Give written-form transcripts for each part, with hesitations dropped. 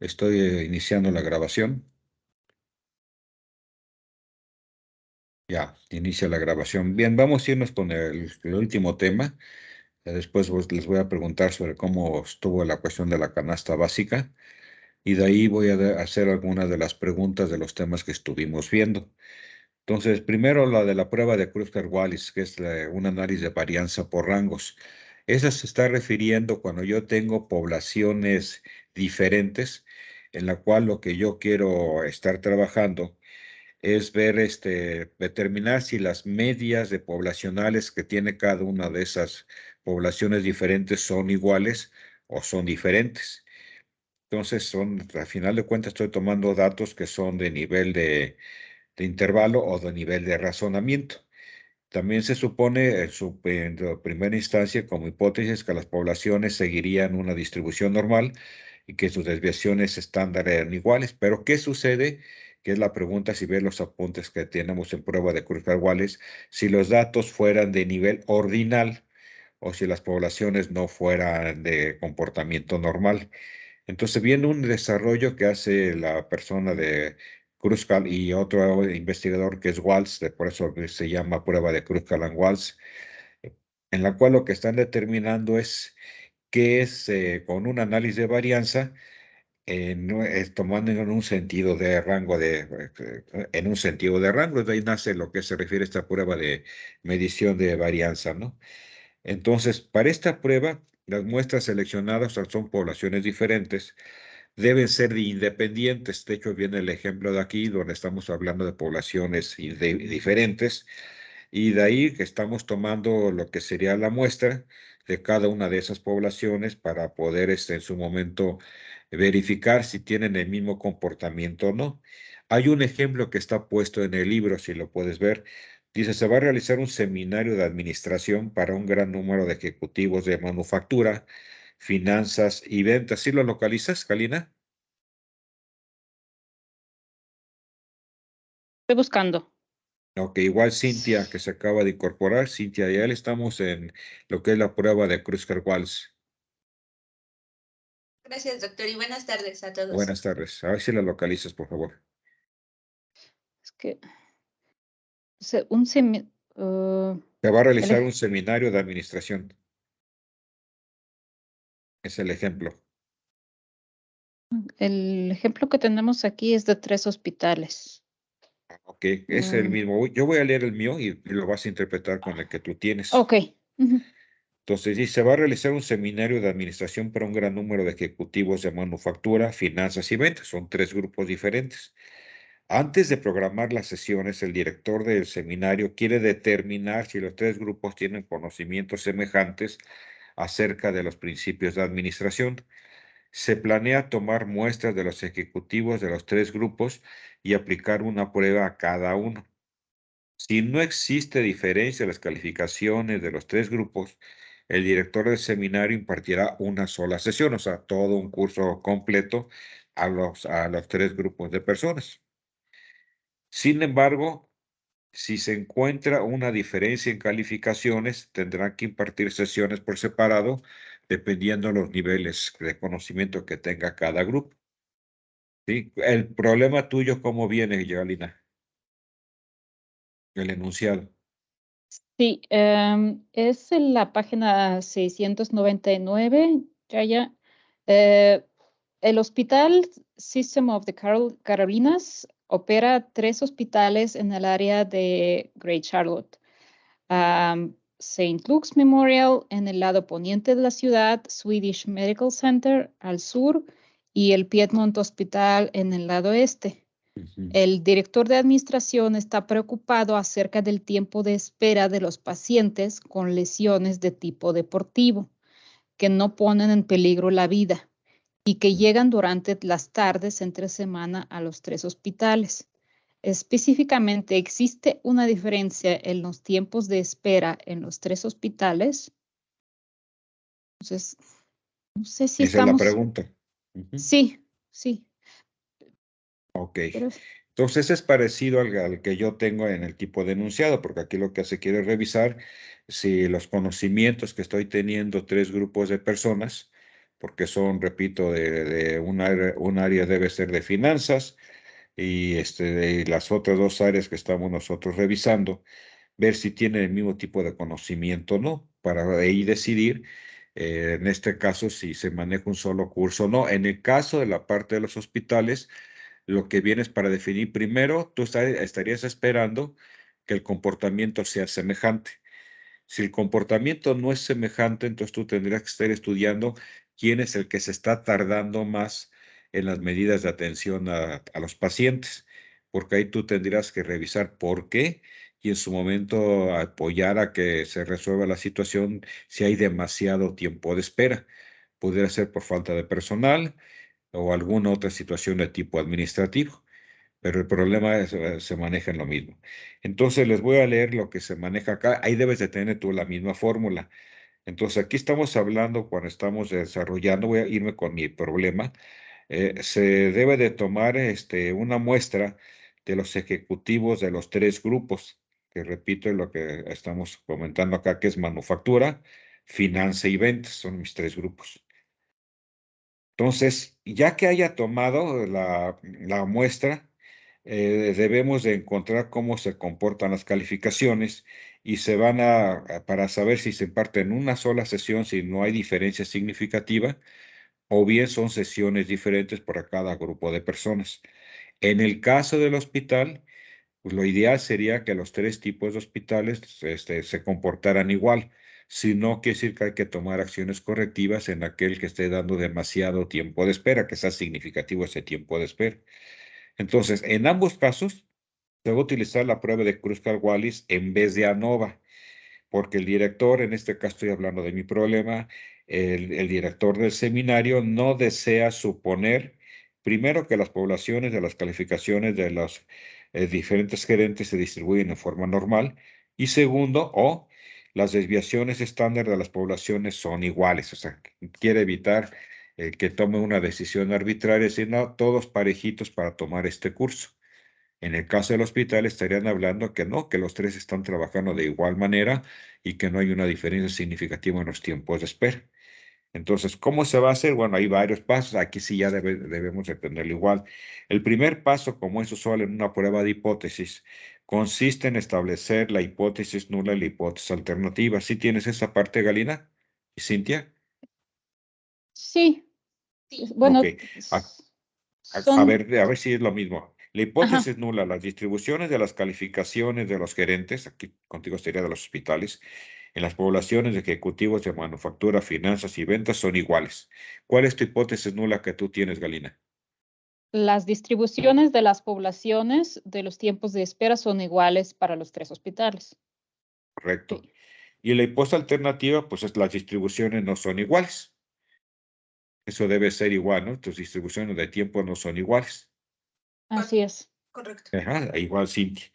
Estoy iniciando la grabación. Ya, inicia la grabación. Bien, vamos a irnos con el último tema. Después les voy a preguntar sobre cómo estuvo la cuestión de la canasta básica y de ahí voy a hacer algunas de las preguntas de los temas que estuvimos viendo. Entonces, primero la de la prueba de Kruskal-Wallis, que es un análisis de varianza por rangos. Esa se está refiriendo cuando yo tengo poblaciones diferentes, en la cual lo que yo quiero estar trabajando es ver, determinar si las medias de poblacionales que tiene cada una de esas poblaciones diferentes son iguales o son diferentes. Entonces, al final de cuentas, estoy tomando datos que son de nivel de intervalo o de nivel de razonamiento. También se supone en primera instancia como hipótesis que las poblaciones seguirían una distribución normal y que sus desviaciones estándar eran iguales. Pero ¿qué sucede? Que es la pregunta si ves los apuntes que tenemos en prueba de Kruskal-Wallis, si los datos fueran de nivel ordinal o si las poblaciones no fueran de comportamiento normal. Entonces viene un desarrollo que hace la persona de Kruskal y otro investigador que es Walsh, por eso se llama prueba de Kruskal-Walsh, en la cual lo que están determinando es que es con un análisis de varianza, no, tomando en un sentido de rango en un sentido de rango, de ahí nace lo que se refiere a esta prueba de medición de varianza, ¿no? Entonces, para esta prueba, las muestras seleccionadas son poblaciones diferentes, deben ser independientes. De hecho, viene el ejemplo de aquí, donde estamos hablando de poblaciones diferentes, y de ahí que estamos tomando lo que sería la muestra de cada una de esas poblaciones para poder en su momento verificar si tienen el mismo comportamiento o no. Hay un ejemplo que está puesto en el libro, si lo puedes ver. Dice, se va a realizar un seminario de administración para un gran número de ejecutivos de manufactura, finanzas y ventas. ¿Sí lo localizas, Kalina? Estoy buscando. Ok, igual Cintia, que se acaba de incorporar. Cintia, ya le estamos en lo que es la prueba de Kruskal-Wallis. Gracias, doctor, y buenas tardes a todos. Buenas tardes. A ver si la localizas, por favor. Es que un Se va a realizar el, un seminario de administración. Es el ejemplo. el ejemplo que tenemos aquí es de 3 hospitales. Ok, es el mismo. Yo voy a leer el mío y lo vas a interpretar con el que tú tienes. Ok. Ujú. Entonces, dice, se va a realizar un seminario de administración para un gran número de ejecutivos de manufactura, finanzas y ventas. Son 3 grupos diferentes. Antes de programar las sesiones, el director del seminario quiere determinar si los 3 grupos tienen conocimientos semejantes acerca de los principios de administración. Se planea tomar muestras de los ejecutivos de los 3 grupos y aplicar una prueba a cada uno. Si no existe diferencia en las calificaciones de los 3 grupos, el director del seminario impartirá una sola sesión, o sea, todo un curso completo a los 3 grupos de personas. Sin embargo, si se encuentra una diferencia en calificaciones, tendrán que impartir sesiones por separado, dependiendo de los niveles de conocimiento que tenga cada grupo. ¿Sí? El problema tuyo, ¿cómo viene, Yalina? El enunciado. Sí, es en la página 699. Ya. El Hospital System of the Carolinas opera 3 hospitales en el área de Great Charlotte. St. Luke's Memorial en el lado poniente de la ciudad, Swedish Medical Center al sur y el Piedmont Hospital en el lado este. El director de administración está preocupado acerca del tiempo de espera de los pacientes con lesiones de tipo deportivo, que no ponen en peligro la vida y que llegan durante las tardes entre semana a los 3 hospitales. Específicamente, ¿existe una diferencia en los tiempos de espera en los 3 hospitales? Entonces, no sé si Esa es la estamos... pregunta. Sí, sí. Ok. Pero Entonces es parecido al que yo tengo en el tipo de enunciado, porque aquí lo que se quiere revisar si los conocimientos que estoy teniendo 3 grupos de personas, porque son, repito, de un área debe ser de finanzas y de las otras dos áreas que estamos nosotros revisando, ver si tienen el mismo tipo de conocimiento o no, para ahí decidir, en este caso, si se maneja un solo curso o no. En el caso de la parte de los hospitales, lo que viene es para definir primero, tú estarías esperando que el comportamiento sea semejante. Si el comportamiento no es semejante, entonces tú tendrías que estar estudiando quién es el que se está tardando más en las medidas de atención a los pacientes, porque ahí tú tendrías que revisar por qué y en su momento apoyar a que se resuelva la situación si hay demasiado tiempo de espera. Pudiera ser por falta de personal o alguna otra situación de tipo administrativo, pero el problema se maneja en lo mismo. Entonces les voy a leer lo que se maneja acá. Ahí debes de tener tú la misma fórmula. Entonces aquí estamos hablando cuando estamos desarrollando, voy a irme con mi problema. Se debe de tomar una muestra de los ejecutivos de los tres grupos, que repito es lo que estamos comentando acá, que es manufactura, finanza y ventas, son mis tres grupos. Entonces, ya que haya tomado la muestra, debemos de encontrar cómo se comportan las calificaciones y se van para saber si se imparte en una sola sesión, si no hay diferencia significativa, o bien son sesiones diferentes para cada grupo de personas. En el caso del hospital, pues lo ideal sería que los tres tipos de hospitales se comportaran igual. Si no, quiere decir que hay que tomar acciones correctivas en aquel que esté dando demasiado tiempo de espera, que sea significativo ese tiempo de espera. Entonces, en ambos casos, se va a utilizar la prueba de Kruskal-Wallis en vez de ANOVA, porque el director, en este caso estoy hablando de mi problema, el director del seminario no desea suponer, primero, que las poblaciones de las calificaciones de los diferentes gerentes se distribuyen en forma normal, y segundo, o las desviaciones estándar de las poblaciones son iguales, o sea, quiere evitar que tome una decisión arbitraria, sino todos parejitos para tomar este curso. En el caso del hospital estarían hablando que no, que los tres están trabajando de igual manera y que no hay una diferencia significativa en los tiempos de espera. Entonces, ¿cómo se va a hacer? Bueno, hay varios pasos. Aquí sí ya debemos de tenerlo igual. El primer paso, como es usual en una prueba de hipótesis, consiste en establecer la hipótesis nula y la hipótesis alternativa. ¿Sí tienes esa parte, Galina y Cintia? Sí, Sí. bueno, Ok. son, A ver si es lo mismo. La ajá, hipótesis nula, las distribuciones de las calificaciones de los gerentes, aquí contigo sería de los hospitales, en las poblaciones de ejecutivos de manufactura, finanzas y ventas son iguales. ¿Cuál es tu hipótesis nula que tú tienes, Galina? las distribuciones de las poblaciones de los tiempos de espera son iguales para los tres hospitales. Correcto. Sí, Y la hipótesis alternativa, pues las distribuciones no son iguales. Eso debe ser igual, ¿no? Tus distribuciones de tiempo no son iguales. así es. Correcto. Ajá, igual, Cintia.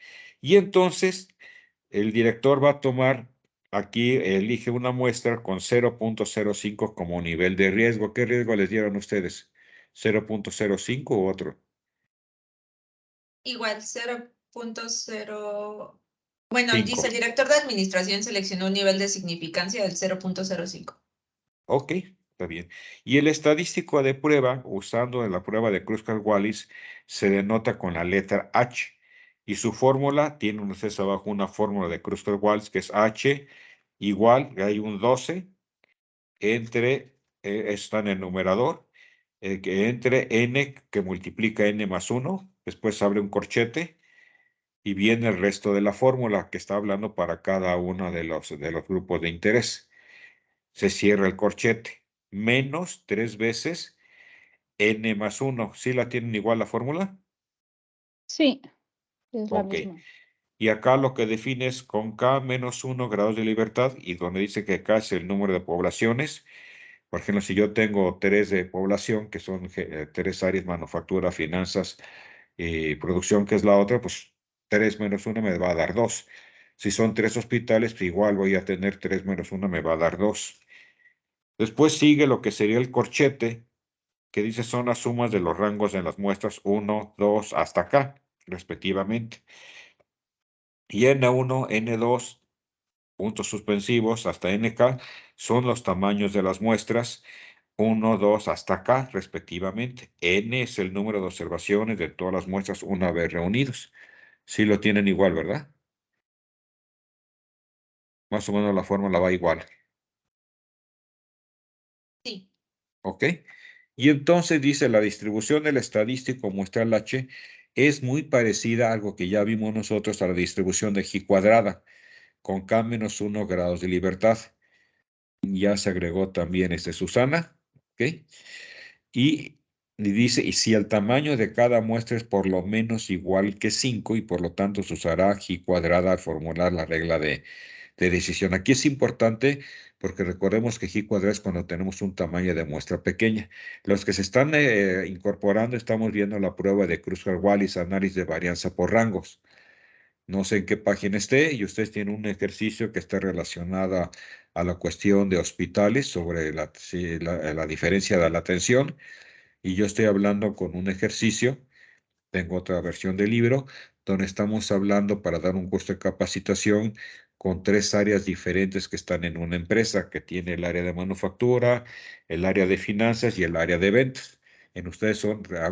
Y entonces, el director va a tomar, aquí elige una muestra con 0.05 como nivel de riesgo. ¿Qué riesgo les dieron ustedes? ¿0.05 u otro? Igual 0.0. Bueno, 5. dice el director de administración seleccionó un nivel de significancia del 0.05. Ok, está bien. Y el estadístico de prueba, usando en la prueba de Kruskal-Wallis, se denota con la letra H. Y su fórmula, tiene ustedes abajo una fórmula de Kruskal-Wallis que es H igual, hay un 12 entre, está en el numerador, que entre n que multiplica n más 1, después abre un corchete y viene el resto de la fórmula que está hablando para cada uno de los grupos de interés. Se cierra el corchete, menos 3 veces n más 1. ¿Sí la tienen igual la fórmula? Sí, es la Ok. misma. Y acá lo que define es con K menos 1 grados de libertad y donde dice que K es el número de poblaciones. Por ejemplo, si yo tengo tres de población, que son tres áreas, manufactura, finanzas y producción, que es la otra, pues 3 menos 1 me va a dar 2. Si son tres hospitales, pues igual voy a tener 3 menos 1 me va a dar 2. Después sigue lo que sería el corchete, que dice son las sumas de los rangos en las muestras 1, 2, hasta acá, respectivamente. Y N1, N2, puntos suspensivos, hasta NK, son los tamaños de las muestras 1, 2, hasta acá, respectivamente. N es el número de observaciones de todas las muestras una vez reunidos. Sí lo tienen igual, ¿verdad? Más o menos la fórmula va igual. Sí. ¿Ok? Y entonces dice, la distribución del estadístico muestral H es muy parecida a algo que ya vimos nosotros, a la distribución de G cuadrada, con K-1 grados de libertad. Ya se agregó también Susana. ¿Ok? Y dice, y si el tamaño de cada muestra es por lo menos igual que 5, y por lo tanto se usará G cuadrada al formular la regla de decisión. Aquí es importante porque recordemos que G cuadrada es cuando tenemos un tamaño de muestra pequeña. Los que se están incorporando, estamos viendo la prueba de Kruskal-Wallis, análisis de varianza por rangos. No sé en qué página esté, y ustedes tienen un ejercicio que está relacionado a la cuestión de hospitales sobre la diferencia de la atención. Y yo estoy hablando con un ejercicio, tengo otra versión del libro, donde estamos hablando para dar un curso de capacitación con 3 áreas diferentes que están en una empresa, que tiene el área de manufactura, el área de finanzas y el área de ventas. En ustedes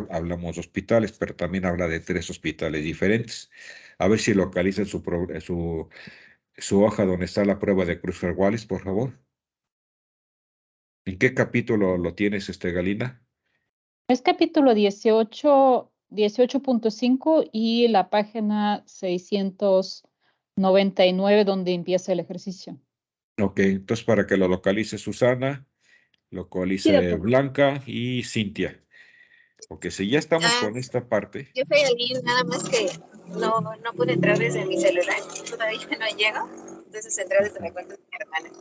hablamos de hospitales, pero también habla de 3 hospitales diferentes. A ver si localizan su hoja donde está la prueba de Kruskal-Wallis, por favor. ¿En qué capítulo lo tienes, Galina? Es capítulo 18, 18.5 y la página 699 donde empieza el ejercicio. Ok, entonces para que lo localice Susana, Sí, localice doctor. Blanca y Cintia. Ok, si ya estamos Ah, con esta parte. yo soy alguien, nada más que no pude entrar desde mi celular, todavía no llego, entonces entrar desde la cuenta de mi hermana.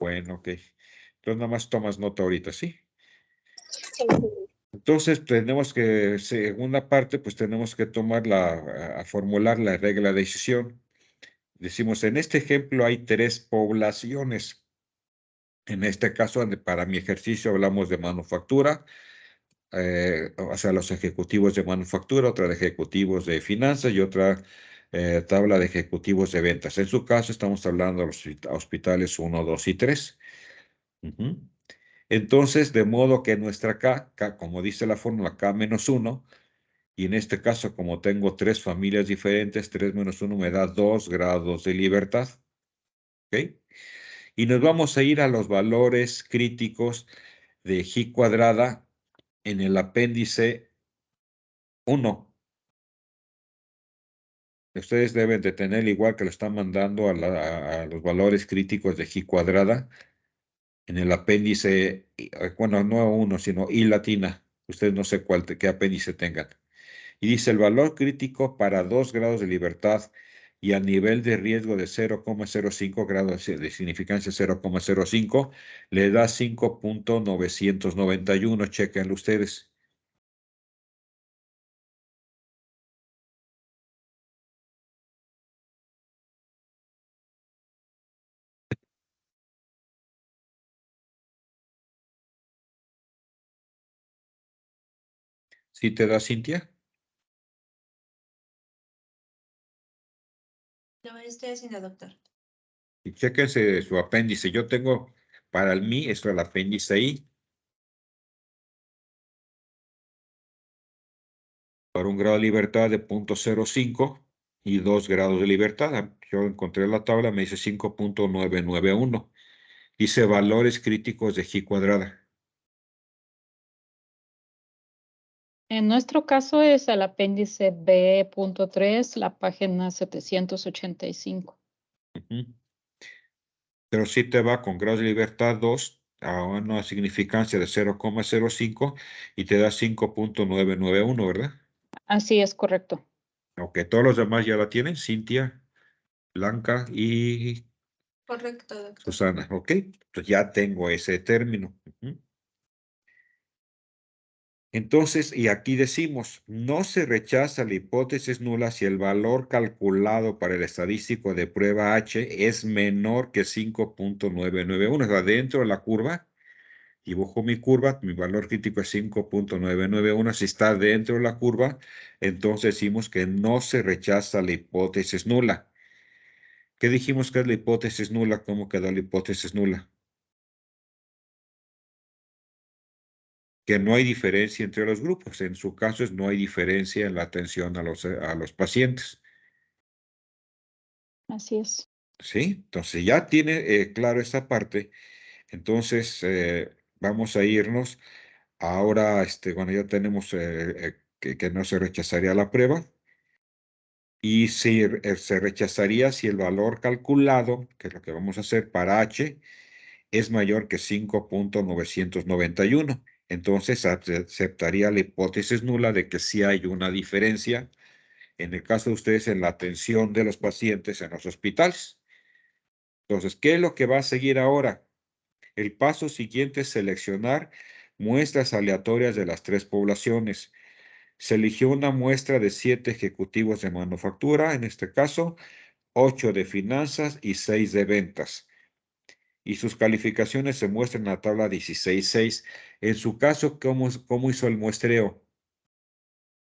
Bueno, ok. Entonces nada más tomas nota ahorita, ¿sí? Sí. Entonces tenemos que, segunda parte, pues tenemos que tomar a formular la regla de decisión. Decimos, en este ejemplo hay 3 poblaciones. En este caso, para mi ejercicio hablamos de manufactura, o sea, los ejecutivos de manufactura, otra de ejecutivos de finanzas y otra tabla de ejecutivos de ventas. En su caso, estamos hablando de los hospitales 1, 2 y 3. Ujú. Entonces, de modo que nuestra K, como dice la fórmula, K-1, y en este caso, como tengo 3 familias diferentes, 3 - 1 me da 2 grados de libertad. ¿Ok? Y nos vamos a ir a los valores críticos de G cuadrada en el apéndice 1. Ustedes deben de tener igual que lo están mandando a los valores críticos de G cuadrada en el apéndice, bueno, no 1, sino I latina. Ustedes no sé qué apéndice tengan. Y dice el valor crítico para 2 grados de libertad y a nivel de riesgo de 0,05 grados de significancia 0,05, le da 5.991. Chequenlo ustedes. ¿Sí te da, Cintia? No, estoy haciendo, doctor. Y chéquense su apéndice. Yo tengo, para el mí, esto es el apéndice I, para un grado de libertad de 0.05 y 2 grados de libertad. Yo encontré la tabla, me dice 5.991. Dice valores críticos de G cuadrada. En nuestro caso es el apéndice B.3, la página 785. Ujú. Pero sí te va con grados de libertad 2 a una significancia de 0,05 y te da 5.991, ¿verdad? Así es correcto. Ok, todos los demás ya la tienen, Cintia, Blanca y Correcto, doctor. Susana, ok. Entonces ya tengo ese término. Ujú. Entonces, y aquí decimos, no se rechaza la hipótesis nula si el valor calculado para el estadístico de prueba H es menor que 5.991. O sea, dentro de la curva, dibujo mi curva, mi valor crítico es 5.991. Si está dentro de la curva, entonces decimos que no se rechaza la hipótesis nula. ¿Qué dijimos que es la hipótesis nula? ¿Cómo quedó la hipótesis nula? que no hay diferencia entre los grupos. En su caso, no hay diferencia en la atención a los pacientes. Así es. ¿Sí? Entonces, ya tiene claro esta parte. Entonces, vamos a irnos. Ahora, bueno, ya tenemos que no se rechazaría la prueba. Y se rechazaría si el valor calculado, que es lo que vamos a hacer para H, es mayor que 5.991. Entonces, aceptaría la hipótesis nula de que sí hay una diferencia, en el caso de ustedes, en la atención de los pacientes en los hospitales. Entonces, ¿qué es lo que va a seguir ahora? El paso siguiente es seleccionar muestras aleatorias de las tres poblaciones. Se eligió una muestra de 7 ejecutivos de manufactura, en este caso, 8 de finanzas y 6 de ventas. Y sus calificaciones se muestran en la tabla 16.6. En su caso, ¿cómo hizo el muestreo?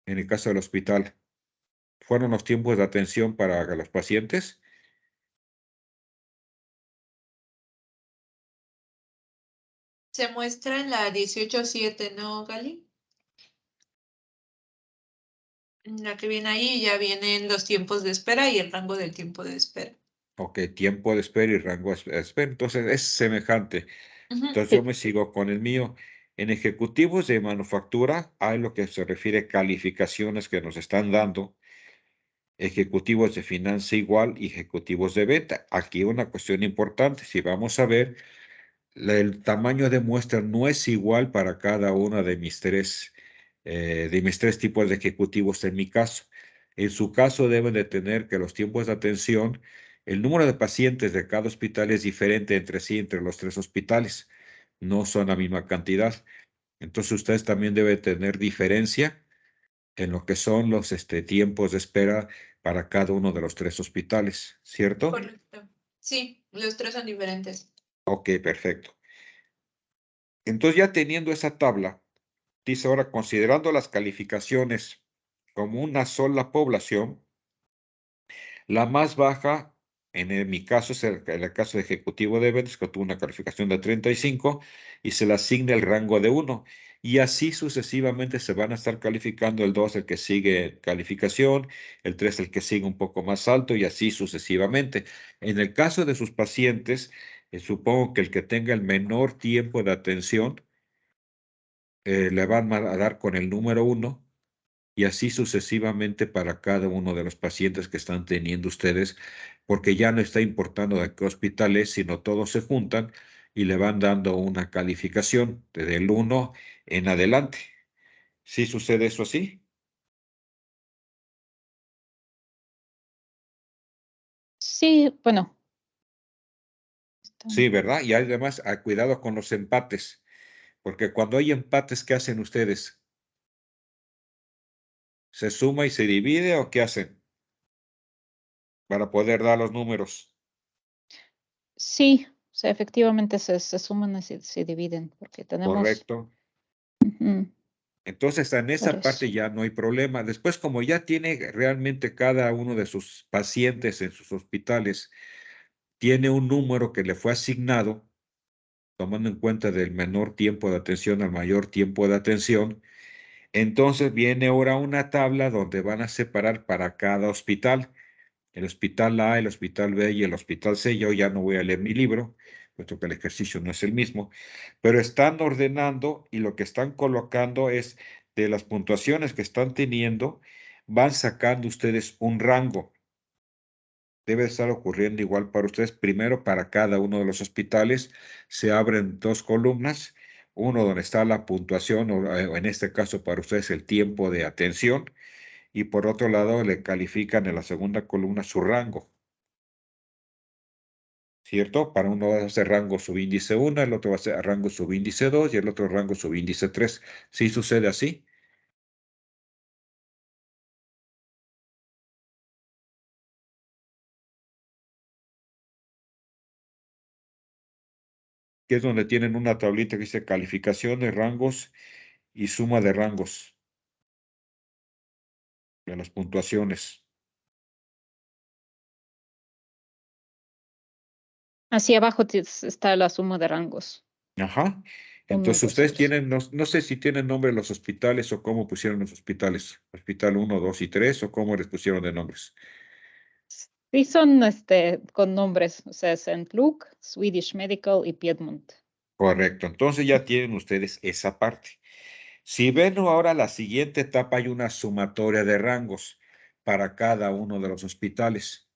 En el caso del hospital, ¿fueron los tiempos de atención para los pacientes? Se muestra en la 18.7, ¿no, Gali? En la que viene ahí ya vienen los tiempos de espera y el rango del tiempo de espera. Ok, tiempo de espera y rango de espera. Entonces, es semejante. Ujú. Entonces, Sí. yo me sigo con el mío. En ejecutivos de manufactura hay lo que se refiere calificaciones que nos están dando. Ejecutivos de finanza igual y ejecutivos de venta. Aquí una cuestión importante. Si vamos a ver, el tamaño de muestra no es igual para cada una de mis tres tipos de ejecutivos en mi caso. En su caso deben de tener que los tiempos de atención, el número de pacientes de cada hospital es diferente entre sí, entre los tres hospitales. No son la misma cantidad. Entonces ustedes también deben tener diferencia en lo que son los tiempos de espera para cada uno de los tres hospitales, ¿cierto? Correcto. Sí, los tres son diferentes. Ok, perfecto. Entonces, ya teniendo esa tabla, dice ahora, considerando las calificaciones como una sola población, la más baja, mi caso es el caso de ejecutivo de ventas, que tuvo una calificación de 35 y se le asigna el rango de 1. Y así sucesivamente se van a estar calificando el 2, el que sigue calificación, el 3, el que sigue un poco más alto y así sucesivamente. En el caso de sus pacientes, supongo que el que tenga el menor tiempo de atención, le van a dar con el número 1 y así sucesivamente para cada uno de los pacientes que están teniendo ustedes, porque ya no está importando de qué hospital es, sino todos se juntan y le van dando una calificación desde el 1 en adelante. ¿Sí sucede eso así? Sí, bueno. Sí, ¿verdad? Y además, cuidado con los empates, porque cuando hay empates, ¿qué hacen ustedes? ¿Se suma y se divide o qué hacen? Para poder dar los números. Sí, o sea, efectivamente se suman y se dividen, porque tenemos, Correcto. ujú, Entonces, en por esa eso. parte ya no hay problema. Después, como ya tiene realmente cada uno de sus pacientes en sus hospitales, tiene un número que le fue asignado, tomando en cuenta del menor tiempo de atención al mayor tiempo de atención, entonces viene ahora una tabla donde van a separar para cada hospital. El hospital A, el hospital B y el hospital C. Yo ya no voy a leer mi libro, puesto que el ejercicio no es el mismo, pero están ordenando y lo que están colocando es de las puntuaciones que están teniendo, van sacando ustedes un rango. Debe estar ocurriendo igual para ustedes. Primero, para cada uno de los hospitales se abren dos columnas, uno donde está la puntuación, o en este caso para ustedes el tiempo de atención, y por otro lado le califican en la segunda columna su rango. ¿Cierto? Para uno va a ser rango subíndice 1, el otro va a ser rango subíndice 2 y el otro rango subíndice 3. ¿Sí sucede así? Que es donde tienen una tablita que dice calificación de rangos y suma de rangos de las puntuaciones. Hacia abajo está la suma de rangos. Ajá. Entonces, Número ustedes 6. tienen, no sé si tienen nombre los hospitales o cómo pusieron los hospitales. Hospital 1, 2 y 3 o cómo les pusieron de nombres. Sí son con nombres, o sea, St. Luke, Swedish Medical y Piedmont. Correcto. Entonces ya tienen ustedes esa parte. Si ven ahora la siguiente etapa, hay una sumatoria de rangos para cada uno de los hospitales.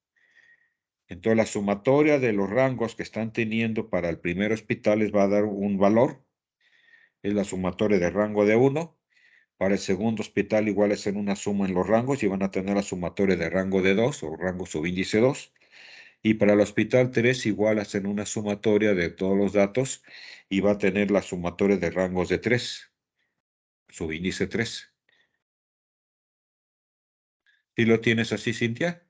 Entonces, la sumatoria de los rangos que están teniendo para el primer hospital les va a dar un valor. Es la sumatoria de rango de 1. Para el segundo hospital igual es en una suma en los rangos y van a tener la sumatoria de rango de 2 o rango subíndice 2. Y para el hospital 3 igual hacen una sumatoria de todos los datos y va a tener la sumatoria de rangos de 3, subíndice 3. ¿Sí lo tienes así, Cintia?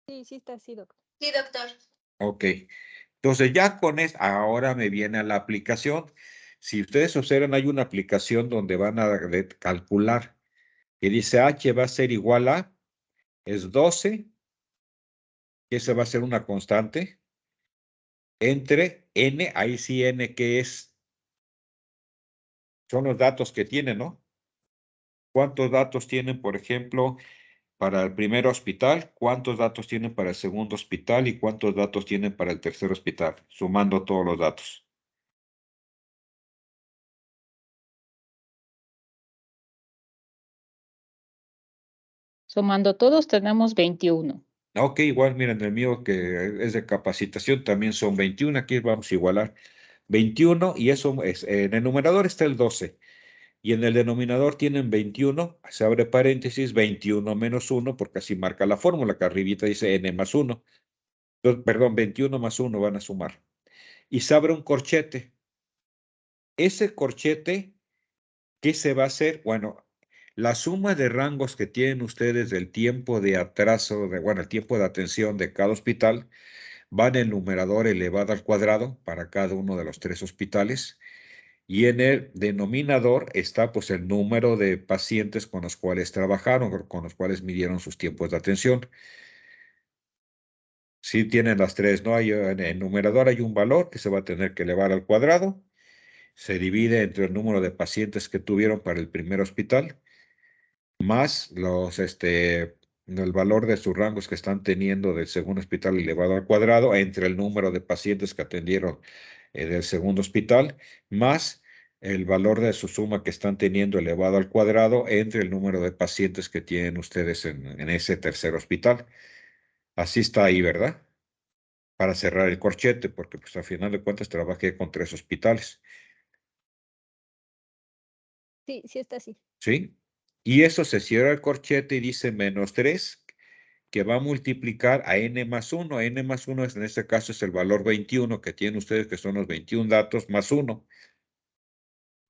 Sí, sí está así, doctor. Sí, doctor. Ok. Entonces ya con esto, ahora me viene a la aplicación. Si ustedes observan, hay una aplicación donde van a calcular que dice H va a ser igual a, es 12, que ese va a ser una constante, entre N, ahí sí N que es, son los datos que tienen, ¿no? ¿Cuántos datos tienen, por ejemplo, para el primer hospital? ¿Cuántos datos tienen para el segundo hospital? ¿Y cuántos datos tienen para el tercer hospital? Sumando todos los datos. Sumando todos tenemos 21. Ok, igual, miren, el mío que es de capacitación también son 21, aquí vamos a igualar 21 y eso es, en el numerador está el 12 y en el denominador tienen 21, se abre paréntesis, 21 menos 1 porque así marca la fórmula, que arribita dice n más 1. Entonces, perdón, 21 más 1 van a sumar. Y se abre un corchete. Ese corchete, ¿qué se va a hacer? Bueno, la suma de rangos que tienen ustedes del tiempo de atraso, bueno, el tiempo de atención de cada hospital, va en el numerador elevado al cuadrado para cada uno de los 3 hospitales y en el denominador está pues el número de pacientes con los cuales trabajaron, con los cuales midieron sus tiempos de atención. Si tienen las 3, ¿no? En el numerador hay un valor que se va a tener que elevar al cuadrado, se divide entre el número de pacientes que tuvieron para el primer hospital, más el valor de sus rangos que están teniendo del segundo hospital elevado al cuadrado, entre el número de pacientes que atendieron del segundo hospital, más el valor de su suma que están teniendo elevado al cuadrado entre el número de pacientes que tienen ustedes en ese tercer hospital. Así está ahí, ¿verdad? Para cerrar el corchete, porque pues al final de cuentas trabajé con 3 hospitales. Sí, sí está así. ¿Sí? Y eso se cierra el corchete y dice menos 3, que va a multiplicar a n más 1. N más 1 en este caso es el valor 21 que tienen ustedes, que son los 21 datos más 1.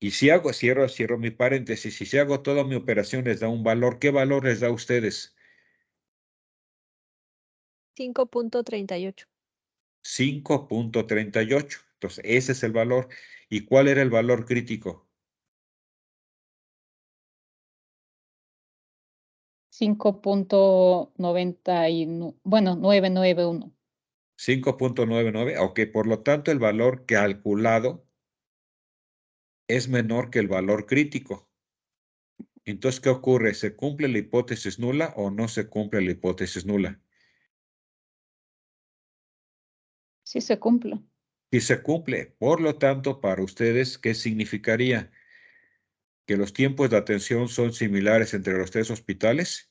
Y si hago, cierro mi paréntesis, y si hago toda mi operación les da un valor, ¿qué valor les da a ustedes? 5.38. 5.38. Entonces, ese es el valor. ¿Y cuál era el valor crítico? 5.91, bueno, 991. 5.99. Ok, por lo tanto, el valor calculado es menor que el valor crítico. Entonces, ¿qué ocurre? ¿Se cumple la hipótesis nula o no se cumple la hipótesis nula? Sí se cumple. Si se cumple, por lo tanto, para ustedes, ¿qué significaría? ¿Que los tiempos de atención son similares entre los 3 hospitales?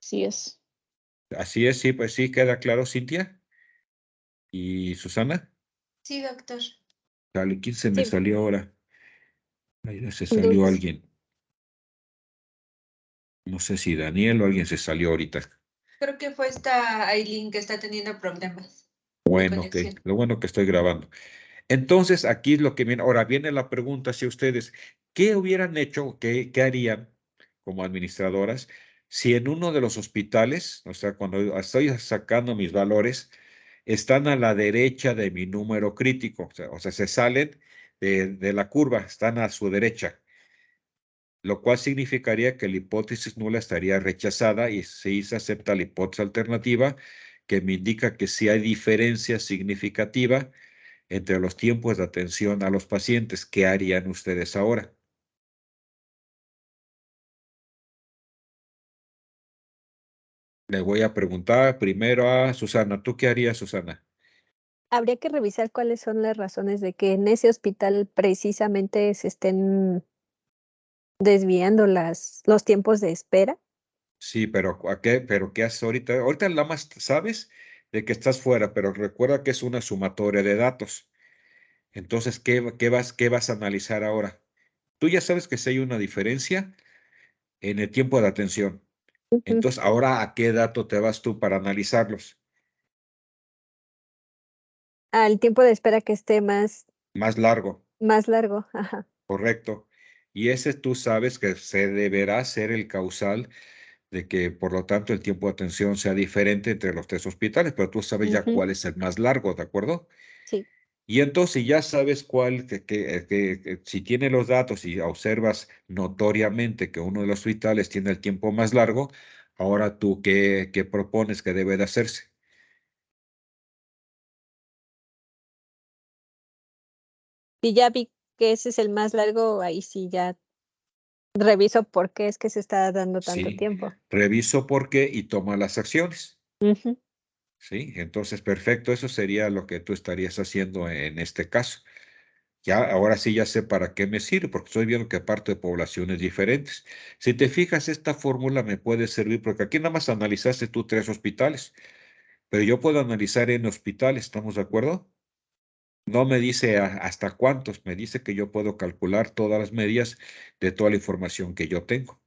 Sí es. Así es, sí, pues sí, queda claro, Cintia. ¿Y Susana? Sí, doctor. Dale, ¿quién se me Sí. salió ahora? Ahí se salió Luz. alguien. No sé si Daniel o alguien se salió ahorita. Creo que fue esta Aileen que está teniendo problemas de Bueno, ok. conexión. Lo bueno que estoy grabando. Entonces, aquí es lo que viene. Ahora viene la pregunta si ustedes, ¿qué hubieran hecho, qué harían como administradoras si en uno de los hospitales, o sea, cuando estoy sacando mis valores, están a la derecha de mi número crítico? O sea, se salen de la curva, están a su derecha, lo cual significaría que la hipótesis nula estaría rechazada y si se acepta la hipótesis alternativa, que me indica que si hay diferencia significativa entre los tiempos de atención a los pacientes. ¿Qué harían ustedes ahora? Le voy a preguntar primero a Susana. ¿Tú qué harías, Susana? Habría que revisar cuáles son las razones de que en ese hospital precisamente se estén desviando los tiempos de espera. Sí, pero ¿Pero qué haces ahorita? Ahorita nada más sabes de que estás fuera, pero recuerda que es una sumatoria de datos. Entonces, ¿qué vas a analizar ahora? Tú ya sabes que sí hay una diferencia en el tiempo de atención. Ujú. Entonces, ahora, ¿a qué dato te vas tú para analizarlos? Al tiempo de espera que esté Más largo, más largo. Ajá. correcto. Y ese tú sabes que se deberá ser el causal de que, por lo tanto, el tiempo de atención sea diferente entre los tres hospitales, pero tú sabes ya Ujú. cuál es el más largo, ¿de acuerdo? Sí. Y entonces ya sabes si tiene los datos y observas notoriamente que uno de los hospitales tiene el tiempo más largo, ahora tú, ¿qué propones que debe de hacerse? Y ya vi que ese es el más largo, ahí sí ya reviso por qué es que se está dando tanto Sí, tiempo. reviso por qué y toma las acciones. Ujú. Sí, entonces perfecto, eso sería lo que tú estarías haciendo en este caso. Ya, ahora sí ya sé para qué me sirve, porque estoy viendo que parto de poblaciones diferentes. Si te fijas, esta fórmula me puede servir, porque aquí nada más analizaste tú 3 hospitales, pero yo puedo analizar en hospitales, ¿estamos de acuerdo? No me dice hasta cuántos, me dice que yo puedo calcular todas las medidas de toda la información que yo tengo.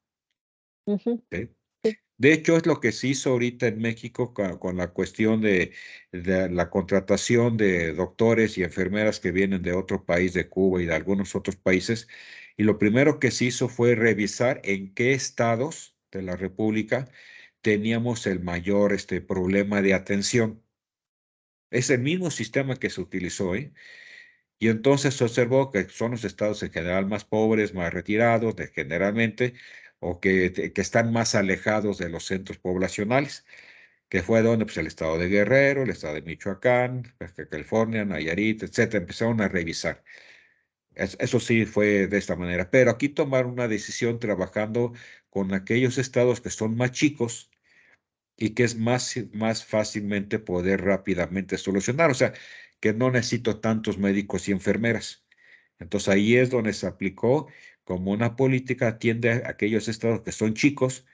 Ujú. ¿Ok? Sí. De hecho, es lo que se hizo ahorita en México con la cuestión de la contratación de doctores y enfermeras que vienen de otro país, de Cuba y de algunos otros países. Y lo primero que se hizo fue revisar en qué estados de la República teníamos el mayor problema de atención. Es el mismo sistema que se utilizó, ¿eh? Y entonces se observó que son los estados en general más pobres, más retirados, generalmente, o que están más alejados de los centros poblacionales, que fue donde pues, el estado de Guerrero, el estado de Michoacán, Baja California, Nayarit, etcétera, empezaron a revisar. Eso sí fue de esta manera, pero aquí tomaron una decisión trabajando con aquellos estados que son más chicos y que es más fácilmente poder rápidamente solucionar. O sea, que no necesito tantos médicos y enfermeras. Entonces ahí es donde se aplicó como una política, atiende a aquellos estados que son chicos,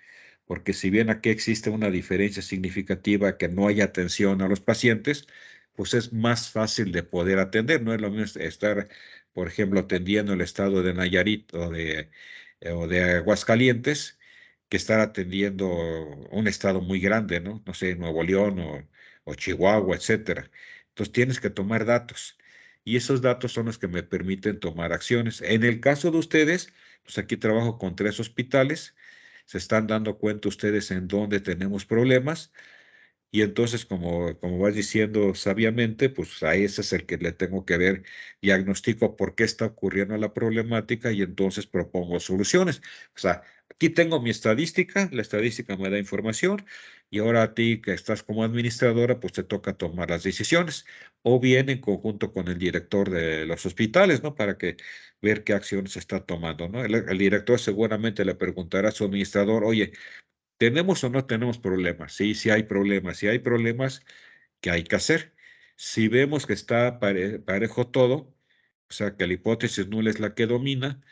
porque si bien aquí existe una diferencia significativa que no hay atención a los pacientes, pues es más fácil de poder atender. No es lo mismo estar, por ejemplo, atendiendo el estado de Nayarit o de Aguascalientes, que estar atendiendo un estado muy grande, ¿no? No sé, Nuevo León o Chihuahua, etcétera. Entonces tienes que tomar datos y esos datos son los que me permiten tomar acciones. En el caso de ustedes, pues aquí trabajo con 3 hospitales, se están dando cuenta ustedes en dónde tenemos problemas y entonces, como vas diciendo sabiamente, pues a ese es el que le tengo que ver, diagnostico por qué está ocurriendo la problemática y entonces propongo soluciones. O sea, aquí tengo mi estadística, la estadística me da información y ahora a ti que estás como administradora, pues te toca tomar las decisiones o bien en conjunto con el director de los hospitales, ¿no? Para que ver qué acciones se está tomando, ¿no? El director seguramente le preguntará a su administrador, oye, ¿tenemos o no tenemos problemas? Sí, sí hay problemas. Si hay problemas, ¿qué hay que hacer? Si vemos que está parejo todo, o sea, que la hipótesis nula es la que domina,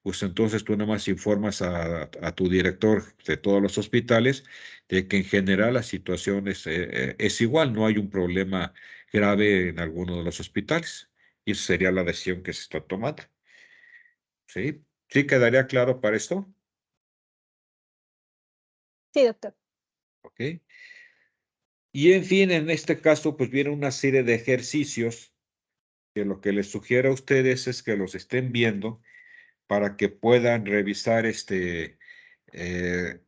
pues entonces tú nada más informas a tu director de todos los hospitales de que en general la situación es igual, no hay un problema grave en alguno de los hospitales. Y esa sería la decisión que se está tomando. ¿Sí? ¿Sí quedaría claro para esto? Sí, doctor. ¿Ok? Y en fin, en este caso, pues viene una serie de ejercicios que lo que les sugiero a ustedes es que los estén viendo para que puedan revisar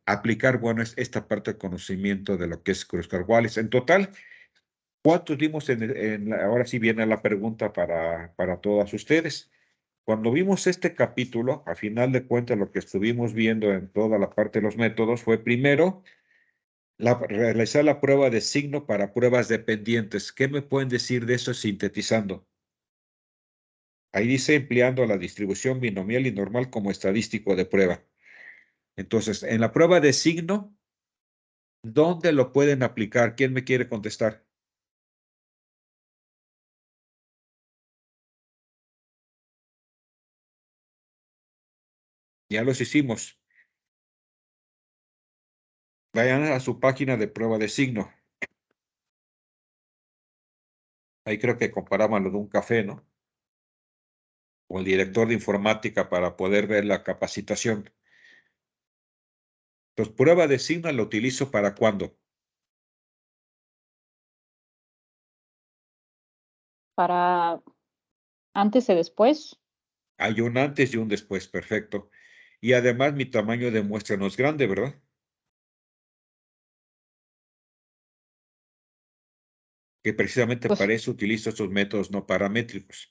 aplicar, bueno, esta parte de conocimiento de lo que es Cruz Wallis. En total, ¿cuántos dimos ahora sí viene la pregunta para todas ustedes? Cuando vimos este capítulo, a final de cuentas, lo que estuvimos viendo en toda la parte de los métodos fue primero realizar la prueba de signo para pruebas dependientes. ¿Qué me pueden decir de eso sintetizando? Ahí dice empleando la distribución binomial y normal como estadístico de prueba. Entonces, en la prueba de signo, ¿dónde lo pueden aplicar? ¿Quién me quiere contestar? Ya los hicimos. Vayan a su página de prueba de signo. Ahí creo que comparaban lo de un café, ¿no? O el director de informática para poder ver la capacitación. Entonces, prueba de signo la utilizo ¿para cuándo? Para antes y después. Hay un antes y un después, perfecto. Y además mi tamaño de muestra no es grande, ¿verdad? Que precisamente Pues para eso utilizo estos métodos no paramétricos.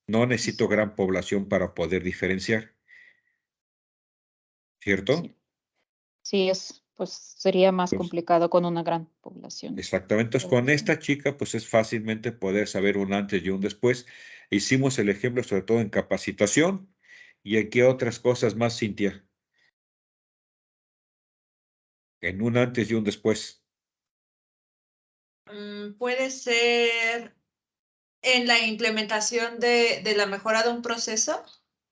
No necesito gran población para poder diferenciar, ¿cierto? sí, sí pues sería más Pues, complicado con una gran población. exactamente. Entonces, Pero con sí. esta chica, pues es fácilmente poder saber un antes y un después. Hicimos el ejemplo sobre todo en capacitación. ¿Y en qué otras cosas más, Cintia? En un antes y un después. Puede ser en la implementación de la mejora de un proceso.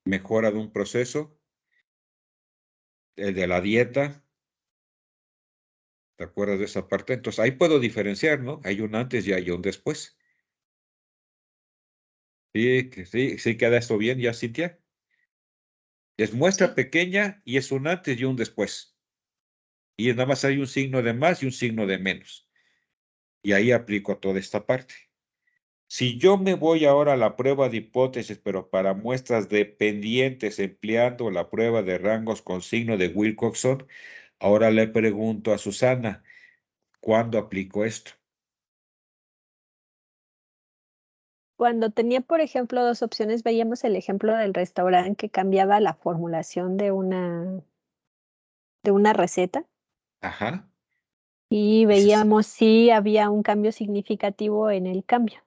Mejora de un proceso, el de la dieta. ¿Te acuerdas de esa parte? Entonces, ahí puedo diferenciar, ¿no? Hay un antes y hay un después. Sí, que sí queda esto bien ya, Cintia. Es muestra Sí. pequeña y es un antes y un después. Y nada más hay un signo de más y un signo de menos. Y ahí aplico toda esta parte. Si yo me voy ahora a la prueba de hipótesis, pero para muestras dependientes empleando la prueba de rangos con signo de Wilcoxon, ahora le pregunto a Susana, ¿cuándo aplico esto? Cuando tenía, por ejemplo, dos opciones, veíamos el ejemplo del restaurante que cambiaba la formulación de una receta Ajá. y Ese es veíamos si había un cambio significativo en el cambio.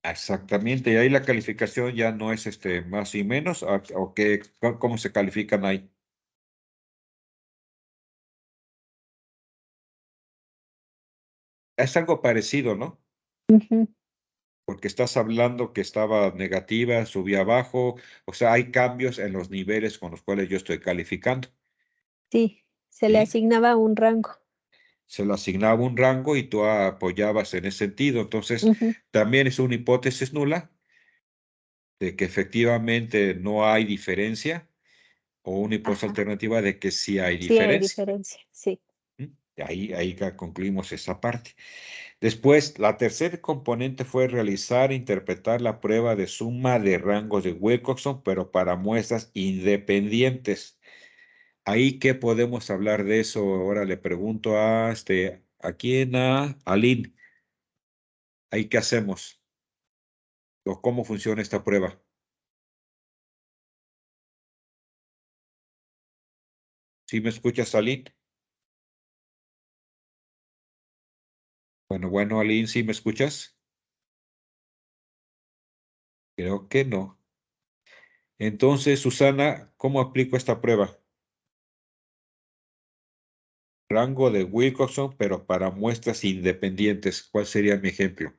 exactamente. Y ahí la calificación ya no es más y menos, o qué, cómo se califican ahí. Es algo parecido, ¿no? Ujú. Porque estás hablando que estaba negativa, subía abajo, o sea, hay cambios en los niveles con los cuales yo estoy calificando, Sí, se le ¿sí? asignaba un rango. Se le asignaba un rango y tú apoyabas en ese sentido. Entonces, Ujú. también es una hipótesis nula de que efectivamente no hay diferencia o una hipótesis Ajá, alternativa de que sí hay sí hay diferencia. diferencia, sí. ¿Mm? Ahí ya concluimos esa parte. Después, la tercer componente fue realizar e interpretar la prueba de suma de rangos de Wilcoxon, pero para muestras independientes. Ahí, ¿qué podemos hablar de eso? Ahora le pregunto ¿a quién? A Aline. ¿Ahí qué hacemos? ¿O cómo funciona esta prueba? ¿Sí me escuchas, Aline? Bueno, Aline, ¿sí me escuchas? Creo que no. Entonces, Susana, ¿cómo aplico esta prueba? Rango de Wilcoxon, pero para muestras independientes. ¿Cuál sería mi ejemplo?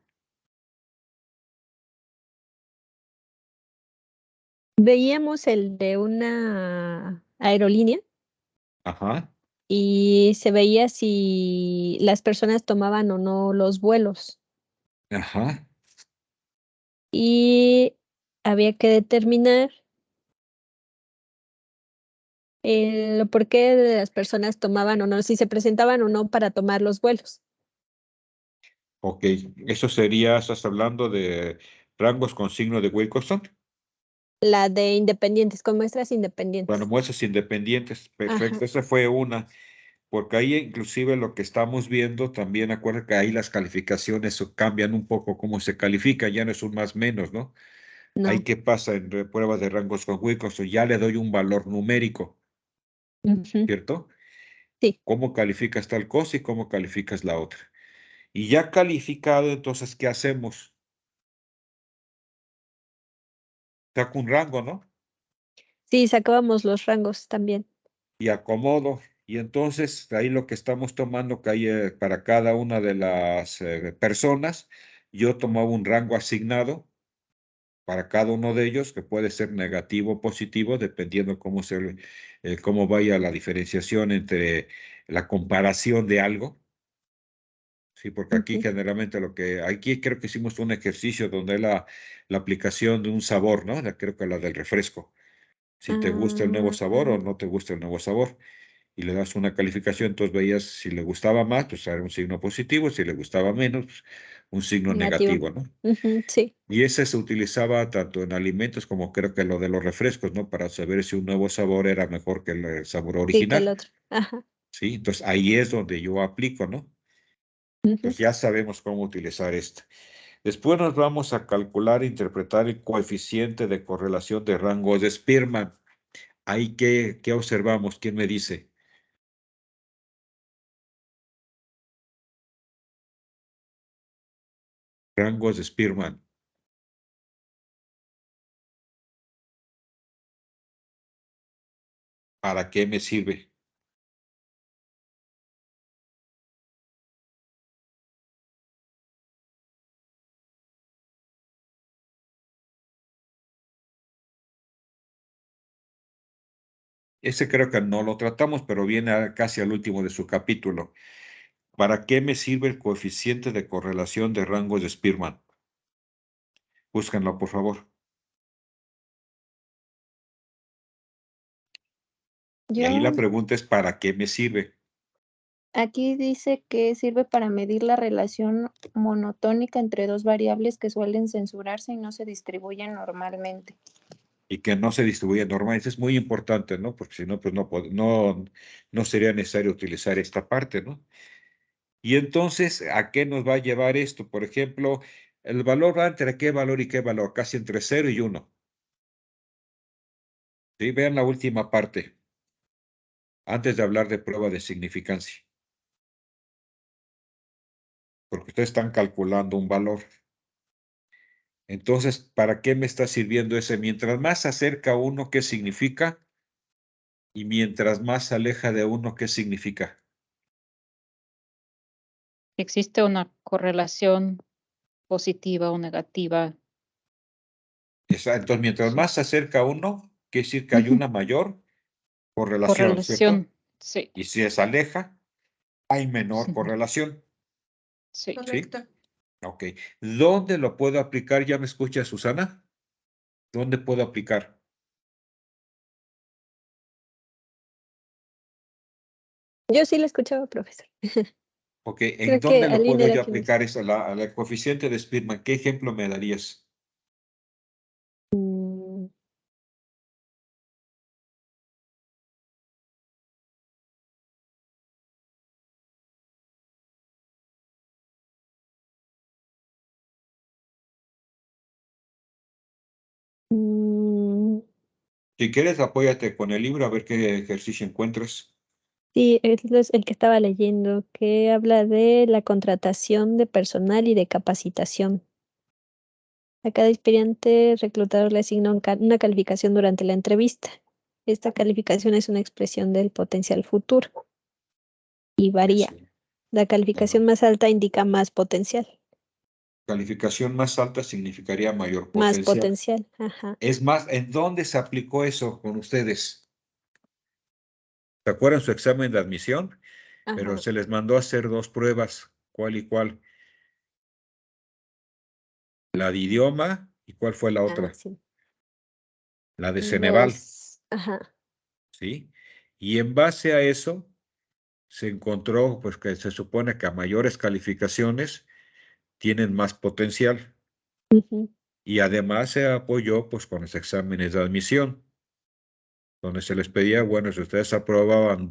Veíamos el de una aerolínea Ajá, y se veía si las personas tomaban o no los vuelos ajá. y había que determinar el por qué de las personas tomaban o no, si se presentaban o no para tomar los vuelos. Ok, eso sería, estás hablando de rangos con signo de Wilcoxon. La de independientes, con muestras Bueno, independientes. muestras independientes, perfecto. Ajá, Esa fue una, porque ahí inclusive lo que estamos viendo, también acuerda que ahí las calificaciones cambian un poco cómo se califica, ya no es un más menos, ¿no? Ahí no. qué pasa en pruebas de rangos con Wilcoxon, ya le doy un valor numérico, Ujú. ¿cierto? Sí, ¿Cómo calificas tal cosa y cómo calificas la otra? Y ya calificado, entonces, ¿qué hacemos? Saco un rango, ¿no? Sí, sacábamos los rangos también. Y acomodo. Y entonces ahí lo que estamos tomando que hay para cada una de las personas, yo tomaba un rango asignado para cada uno de ellos, que puede ser negativo o positivo, dependiendo cómo vaya la diferenciación entre la comparación de algo. Sí, porque aquí Ujú. generalmente aquí creo que hicimos un ejercicio donde la aplicación de un sabor, ¿no? Creo que la del refresco. Si te gusta el nuevo sabor o Ah, no te gusta el nuevo sabor. Y le das una calificación, entonces veías si le gustaba más, pues era un signo positivo, si le gustaba menos, pues, un signo negativo. negativo, ¿no? Ujú, sí, Y ese se utilizaba tanto en alimentos como creo que lo de los refrescos, ¿no? Para saber si un nuevo sabor era mejor que el sabor sí, que el original, otro. Ajá. ¿sí? Entonces ahí es donde yo aplico, ¿no? Ujú. Entonces ya sabemos cómo utilizar esto. Después nos vamos a calcular e interpretar el coeficiente de correlación de rangos de Spearman. Ahí, ¿qué observamos? ¿Quién me dice? Rangos de Spearman. ¿Para qué me sirve? Ese creo que no lo tratamos, pero viene casi al último de su capítulo. ¿Para qué me sirve el coeficiente de correlación de rangos de Spearman? Búsquenlo, por favor. Y ahí Yo, la pregunta es, ¿para qué me sirve? aquí dice que sirve para medir la relación monotónica entre dos variables que suelen censurarse y no se distribuyen normalmente. Y que no se distribuye normal. Eso es muy importante, ¿no? Porque si no, pues no sería necesario utilizar esta parte, ¿no? Y entonces, ¿a qué nos va a llevar esto? Por ejemplo, el valor va entre qué valor y qué valor, casi entre 0 y 1. ¿Sí? Vean la última parte, antes de hablar de prueba de significancia. Porque ustedes están calculando un valor. Entonces, ¿para qué me está sirviendo ese? Mientras más se acerca a uno, ¿qué significa? Y mientras más se aleja de uno, ¿qué significa? Existe una correlación positiva o negativa. Entonces, mientras Sí. más se acerca a uno, quiere decir que hay Ujú. una mayor correlación, ¿cierto? Correlación, sí, Y si se aleja, hay menor sí, correlación, sí. ¿sí? Correcto. Ok. ¿Dónde lo puedo aplicar? ¿Ya me escucha, Susana? ¿Dónde puedo aplicar? Yo sí lo escuchaba, profesor. Ok. Creo ¿En que dónde lo Aline puedo era yo quien decía. aplicar eso? La coeficiente de Spearman. ¿Qué ejemplo me darías? Mm, mm, Si quieres, apóyate con el libro a ver qué ejercicio encuentras. sí, es el que estaba leyendo, que habla de la contratación de personal y de capacitación. A cada aspirante reclutador le asigna una calificación durante la entrevista. Esta calificación es una expresión del potencial futuro y varía. Eso. La calificación Bueno, más alta indica más potencial. calificación más alta significaría mayor Más potencial. potencial, ajá, Es más, ¿en dónde se aplicó eso con ustedes? ¿Se acuerdan su examen de admisión? Pero ajá. se les mandó a hacer dos pruebas, ¿cuál y cuál? La de idioma y ¿cuál fue la Ah, otra? sí. La de Ceneval, Ajá. ¿sí? Y en base a eso se encontró, pues que se supone que a mayores calificaciones tienen más potencial. Ujú. Y además se apoyó, pues, con los exámenes de admisión, donde se les pedía, bueno, si ustedes aprobaban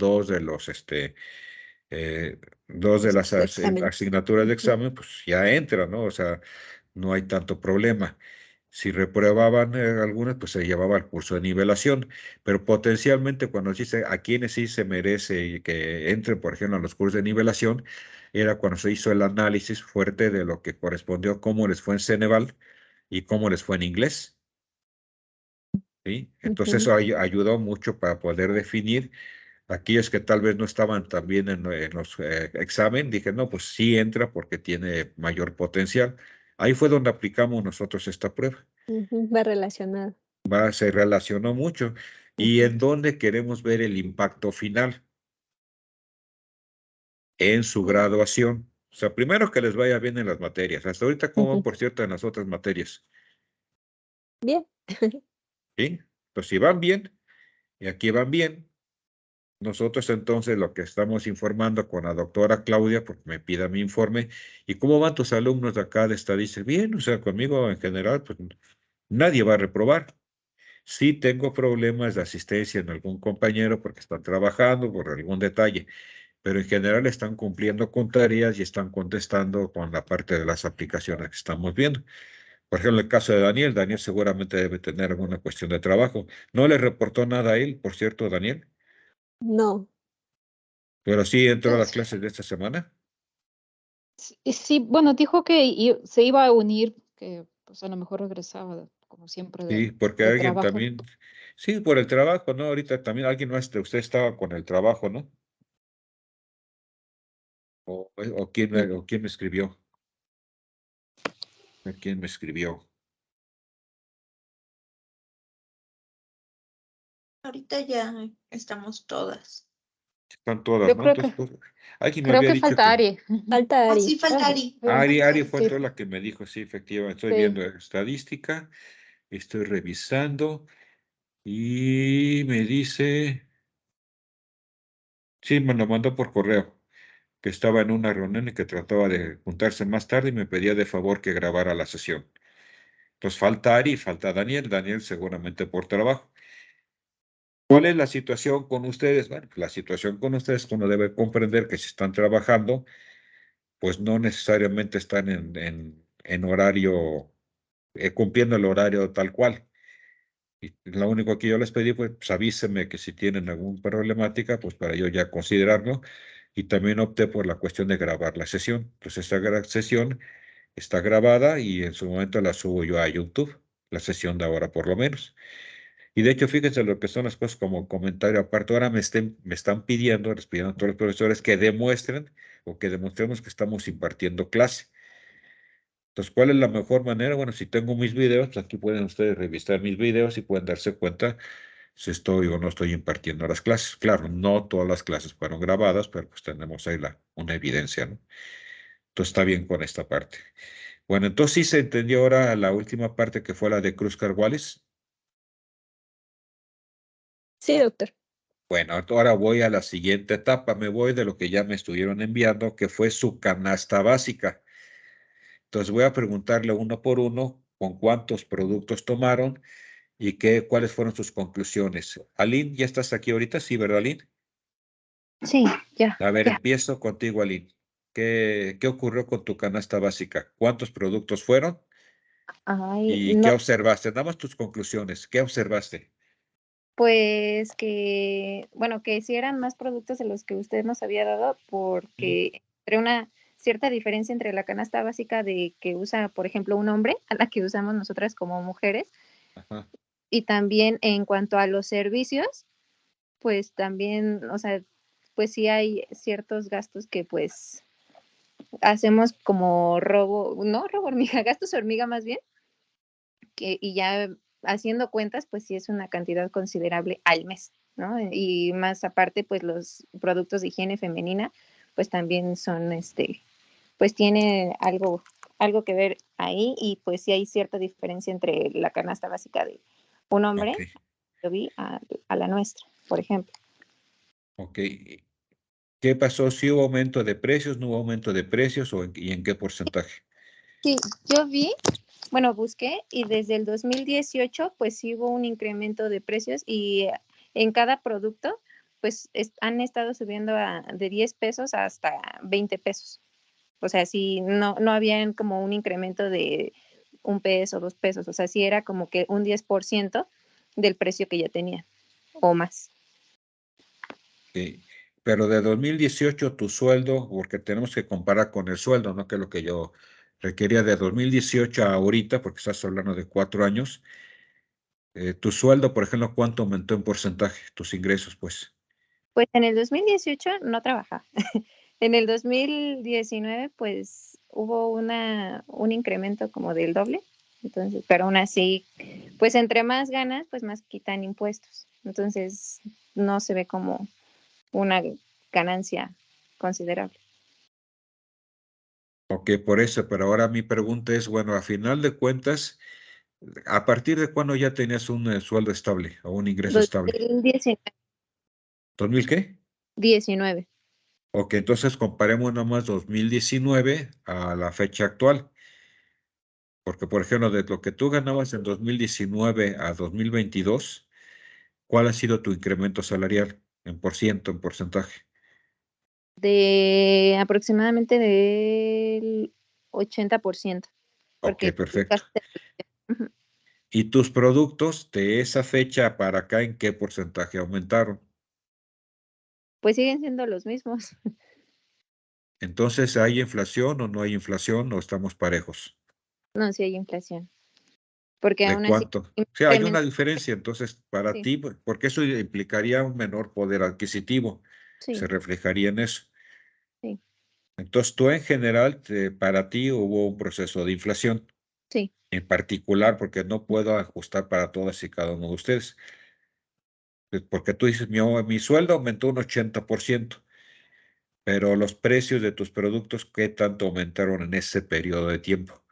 eh, dos de las De examen. asignaturas de Ujú. examen, pues ya entra, ¿no? O sea, no hay tanto problema. Si reprobaban algunas, pues se llevaba el curso de nivelación, pero potencialmente cuando dice a quienes sí se merece que entren, por ejemplo, a los cursos de nivelación, era cuando se hizo el análisis fuerte de lo que correspondió, cómo les fue en Ceneval y cómo les fue en inglés. ¿sí? Entonces eso ayudó mucho para poder definir aquellos que tal vez no estaban tan bien en los examen. Dije, no, pues sí entra porque tiene mayor potencial. Ahí fue donde aplicamos nosotros esta prueba. Va relacionado. Se relacionó mucho. ¿Y en dónde queremos ver el impacto final? En su graduación. O sea, primero que les vaya bien en las materias. Hasta ahorita, como por cierto, en las otras materias. Bien. ¿Sí? Entonces, si van bien, y aquí van bien, nosotros entonces lo que estamos informando con la doctora Claudia, porque me pida mi informe, ¿y cómo van tus alumnos de acá de estadística? Bien, o sea, conmigo en general, pues nadie va a reprobar. Sí tengo problemas de asistencia en algún compañero porque están trabajando por algún detalle, pero en general están cumpliendo con tareas y están contestando con la parte de las aplicaciones que estamos viendo. Por ejemplo, el caso de Daniel, Daniel seguramente debe tener alguna cuestión de trabajo. No le reportó nada a él, por cierto, Daniel, No. pero sí entró a las clases de esta semana. Sí, bueno, dijo que se iba a unir, que pues a lo mejor regresaba, como siempre, Sí, porque de alguien trabajo. también, sí, por el trabajo, ¿no? Ahorita también alguien más de usted estaba con el trabajo, ¿no? O quién me escribió. ¿Quién me escribió? Ahorita ya estamos todas. Están todas, Yo ¿no? creo Entonces, que, pues, alguien me creo había que dicho falta que Ari. Falta Ah, Ari. sí, falta Ari. Ari fue Sí, toda la que me dijo, sí, efectivamente, estoy sí. viendo estadística, estoy revisando y me dice, sí, me lo mandó por correo, que estaba en una reunión y que trataba de juntarse más tarde y me pedía de favor que grabara la sesión. Entonces falta Ari, falta Daniel, Daniel seguramente por trabajo. ¿Cuál es la situación con ustedes? Bueno, la situación con ustedes, uno debe comprender que si están trabajando, pues no necesariamente están en horario, cumpliendo el horario tal cual. Y lo único que yo les pedí fue, pues avísenme que si tienen alguna problemática, pues para yo ya considerarlo. Y también opté por la cuestión de grabar la sesión. Entonces esta sesión está grabada y en su momento la subo yo a YouTube, la sesión de ahora por lo menos. Y de hecho, fíjense lo que son las cosas como comentario aparte. Ahora me están pidiendo, les pidieron a todos los profesores que demuestren o que demostremos que estamos impartiendo clase. Entonces, ¿cuál es la mejor manera? Bueno, si tengo mis videos, pues aquí pueden ustedes revisar mis videos y pueden darse cuenta si estoy o no estoy impartiendo las clases. Claro, no todas las clases fueron grabadas, pero pues tenemos ahí una evidencia, ¿no? Entonces está bien con esta parte. Bueno, entonces sí se entendió ahora la última parte que fue la de Cruz Wallace. Sí, doctor. Bueno, ahora voy a la siguiente etapa. Me voy de lo que ya me estuvieron enviando, que fue su canasta básica. Entonces voy a preguntarle uno por uno con cuántos productos tomaron y cuáles fueron sus conclusiones. Aline, ¿ya estás aquí ahorita? Sí, ¿verdad, Aline? Sí, ya. A ver, empiezo contigo, Aline. ¿Qué ocurrió con tu canasta básica? ¿Cuántos productos fueron? Ay, ¿Y qué no, observaste? Damos tus conclusiones. ¿Qué observaste? pues que, bueno, que si eran más productos de los que usted nos había dado, Mm, porque entre una cierta diferencia entre la canasta básica de que usa, por ejemplo, un hombre a la que usamos nosotras como mujeres, ajá. y también en cuanto a los servicios, pues también, o sea, pues sí hay ciertos gastos que pues hacemos como robo, no robo hormiga, gastos hormiga más bien, y ya haciendo cuentas, pues sí es una cantidad considerable al mes, ¿no? Y más aparte, pues los productos de higiene femenina, pues también son, pues tiene algo que ver ahí y pues sí hay cierta diferencia entre la canasta básica de un hombre, Ok, yo vi, a la nuestra, por ejemplo. ok. ¿Qué pasó? ¿Si hubo aumento de precios? ¿No hubo aumento de precios? ¿Y en qué porcentaje? Sí, yo vi, bueno, busqué y desde el 2018 pues sí hubo un incremento de precios y en cada producto pues han estado subiendo de 10 pesos hasta 20 pesos. O sea, sí, no habían como un incremento de 1 peso, 2 pesos, o sea, sí era como que un 10% del precio que ya tenía o más. Sí. Pero de 2018 tu sueldo, porque tenemos que comparar con el sueldo, ¿no? Que es lo que yo requería de 2018 a ahorita, porque estás hablando de 4 años. Tu sueldo, por ejemplo, ¿cuánto aumentó en porcentaje? Tus ingresos, pues. Pues en el 2018 no trabajaba. En el 2019, pues hubo un incremento como del doble. Entonces, pero aún así, pues entre más ganas, pues más quitan impuestos. Entonces, no se ve como una ganancia considerable. Ok, por eso, pero ahora mi pregunta es, bueno, a final de cuentas, ¿a partir de cuándo ya tenías un sueldo estable o un ingreso estable? 2019. ¿2000 qué? 19. Ok, entonces comparemos nomás 2019 a la fecha actual. Porque, por ejemplo, de lo que tú ganabas en 2019 a 2022, ¿cuál ha sido tu incremento salarial en por ciento, en porcentaje? De aproximadamente del 80%, Ok, porque perfecto. casi ujú, ¿Y tus productos de esa fecha para acá en qué porcentaje aumentaron? pues siguen siendo los mismos. Entonces, ¿hay inflación o no hay inflación o estamos parejos? No, sí hay inflación, porque ¿De aún así cuánto? Sí, hay una incrementa. diferencia. Entonces, para Sí, ti, porque eso implicaría un menor poder adquisitivo, se sí, reflejaría en eso. sí, Entonces, tú en general, para ti hubo un proceso de inflación. sí. En particular, porque no puedo ajustar para todas y cada uno de ustedes. Porque tú dices, mi sueldo aumentó un 80%, pero los precios de tus productos, ¿qué tanto aumentaron en ese periodo de tiempo?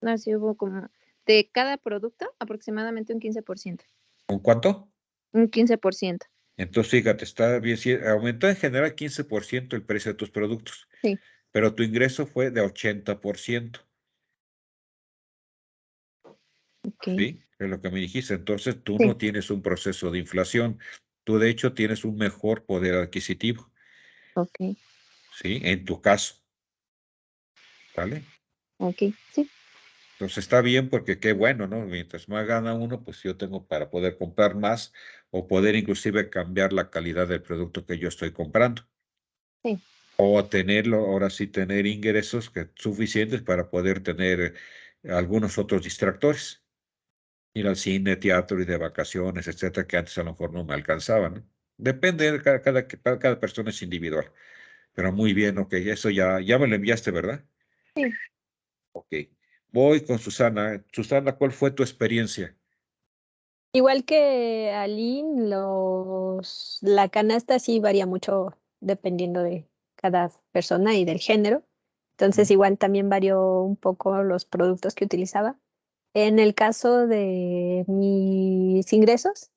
No, sí hubo como de cada producto aproximadamente un 15%. ¿Con cuánto? Un 15%. Entonces, fíjate, está bien, sí, aumentó en general 15% el precio de tus productos, Sí, pero tu ingreso fue de 80%, ok, ¿sí? Es lo que me dijiste. Entonces, tú sí, no tienes un proceso de inflación, tú de hecho tienes un mejor poder adquisitivo, ok, ¿sí? En tu caso, ¿vale? ok, sí, Entonces está bien porque qué bueno, ¿no? Mientras más gana uno, pues yo tengo para poder comprar más o poder inclusive cambiar la calidad del producto que yo estoy comprando. sí, O tenerlo, ahora sí tener ingresos suficientes para poder tener algunos otros distractores. Ir al cine, teatro y de vacaciones, etcétera, que antes a lo mejor no me alcanzaban, ¿no? Depende, cada persona es individual. Pero muy bien, ok, eso ya me lo enviaste, ¿verdad? sí. Ok. Voy con Susana. Susana, ¿cuál fue tu experiencia? Igual que Aline, la canasta sí varía mucho dependiendo de cada persona y del género. Entonces igual también varió un poco los productos que utilizaba. En el caso de mis ingresos,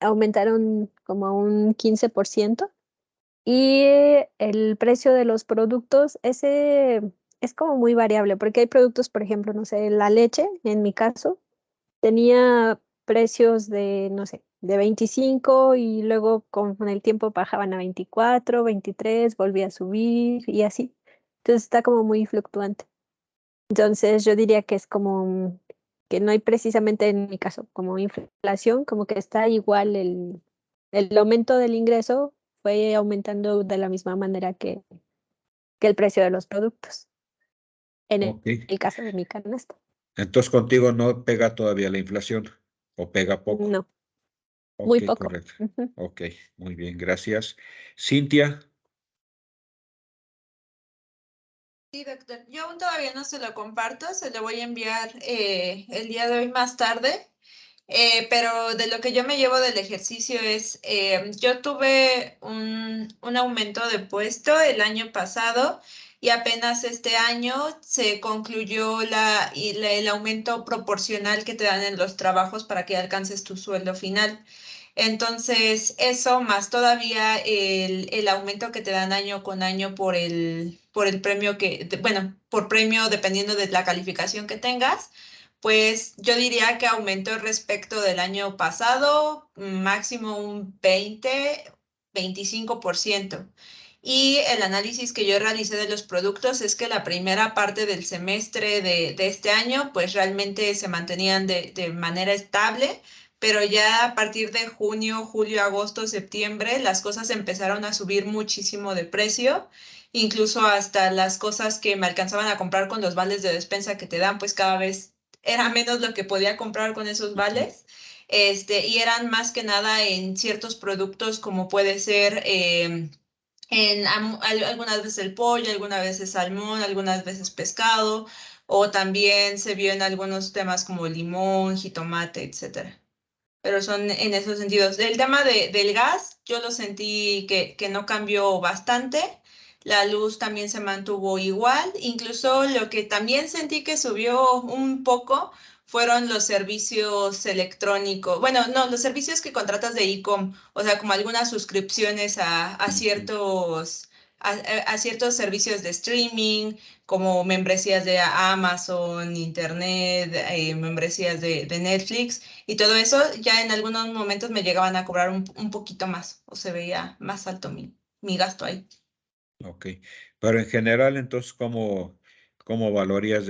aumentaron como un 15% y el precio de los productos, ese es como muy variable, porque hay productos, por ejemplo, no sé, la leche, en mi caso, tenía precios de, no sé, de 25 y luego con el tiempo bajaban a 24, 23, volvía a subir y así. Entonces está como muy fluctuante. Entonces yo diría que es como que no hay precisamente en mi caso como inflación, como que está igual el aumento del ingreso fue aumentando de la misma manera que el precio de los productos, en Ok. el caso de mi canasta. Entonces contigo no pega todavía la inflación o pega poco. No, muy Ok, poco. correcto. Ujú. Ok, muy bien, gracias. Cintia, Sí, doctor. Yo aún todavía no se lo comparto, se lo voy a enviar el día de hoy más tarde. Pero de lo que yo me llevo del ejercicio es, yo tuve un aumento de puesto el año pasado y apenas este año se concluyó el aumento proporcional que te dan en los trabajos para que alcances tu sueldo final. Entonces, eso más todavía el aumento que te dan año con año por el premio bueno, por premio dependiendo de la calificación que tengas, pues yo diría que aumentó respecto del año pasado, máximo un 25%. Y el análisis que yo realicé de los productos es que la primera parte del semestre de este año, pues realmente se mantenían de manera estable, pero ya a partir de junio, julio, agosto, septiembre, las cosas empezaron a subir muchísimo de precio, incluso hasta las cosas que me alcanzaban a comprar con los vales de despensa que te dan, pues cada vez era menos lo que podía comprar con esos vales. y eran más que nada en ciertos productos como puede ser algunas veces el pollo, algunas veces salmón, algunas veces pescado, o también se vio en algunos temas como limón, jitomate, etcétera. Pero son en esos sentidos. El tema del gas, yo lo sentí que no cambió bastante. La luz también se mantuvo igual. Incluso lo que también sentí que subió un poco fueron los servicios electrónicos. Bueno, no, los servicios que contratas de e-com, o sea, como algunas suscripciones a ciertos, a ciertos servicios de streaming, como membresías de Amazon, Internet, membresías de Netflix. Y todo eso ya en algunos momentos me llegaban a cobrar un poquito más o se veía más alto mi gasto ahí. Ok, pero en general, entonces, ¿cómo valorías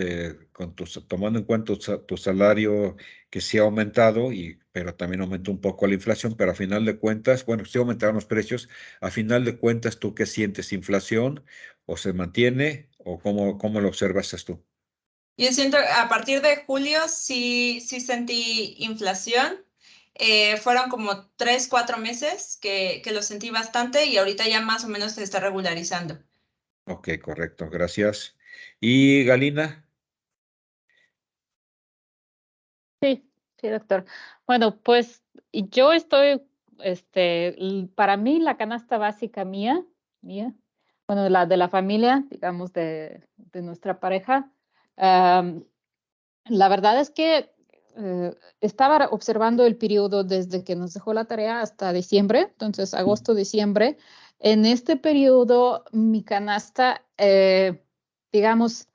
tomando en cuenta tu salario que sí ha aumentado, pero también aumentó un poco la inflación, pero a final de cuentas, bueno, sí aumentaron los precios, a final de cuentas, ¿tú qué sientes? ¿Inflación o se mantiene o cómo lo observas tú? Yo siento que a partir de julio sí sentí inflación. Fueron como 3, 4 meses que lo sentí bastante y ahorita ya más o menos se está regularizando. Ok, correcto, gracias. ¿Y Galina? Sí, sí, doctor. Bueno, pues yo estoy, para mí la canasta básica mía, bueno, la de la familia, digamos, de nuestra pareja, am, la verdad es que estaba observando el periodo desde que nos dejó la tarea hasta diciembre, entonces agosto, diciembre. En este periodo, mi canasta, digamos,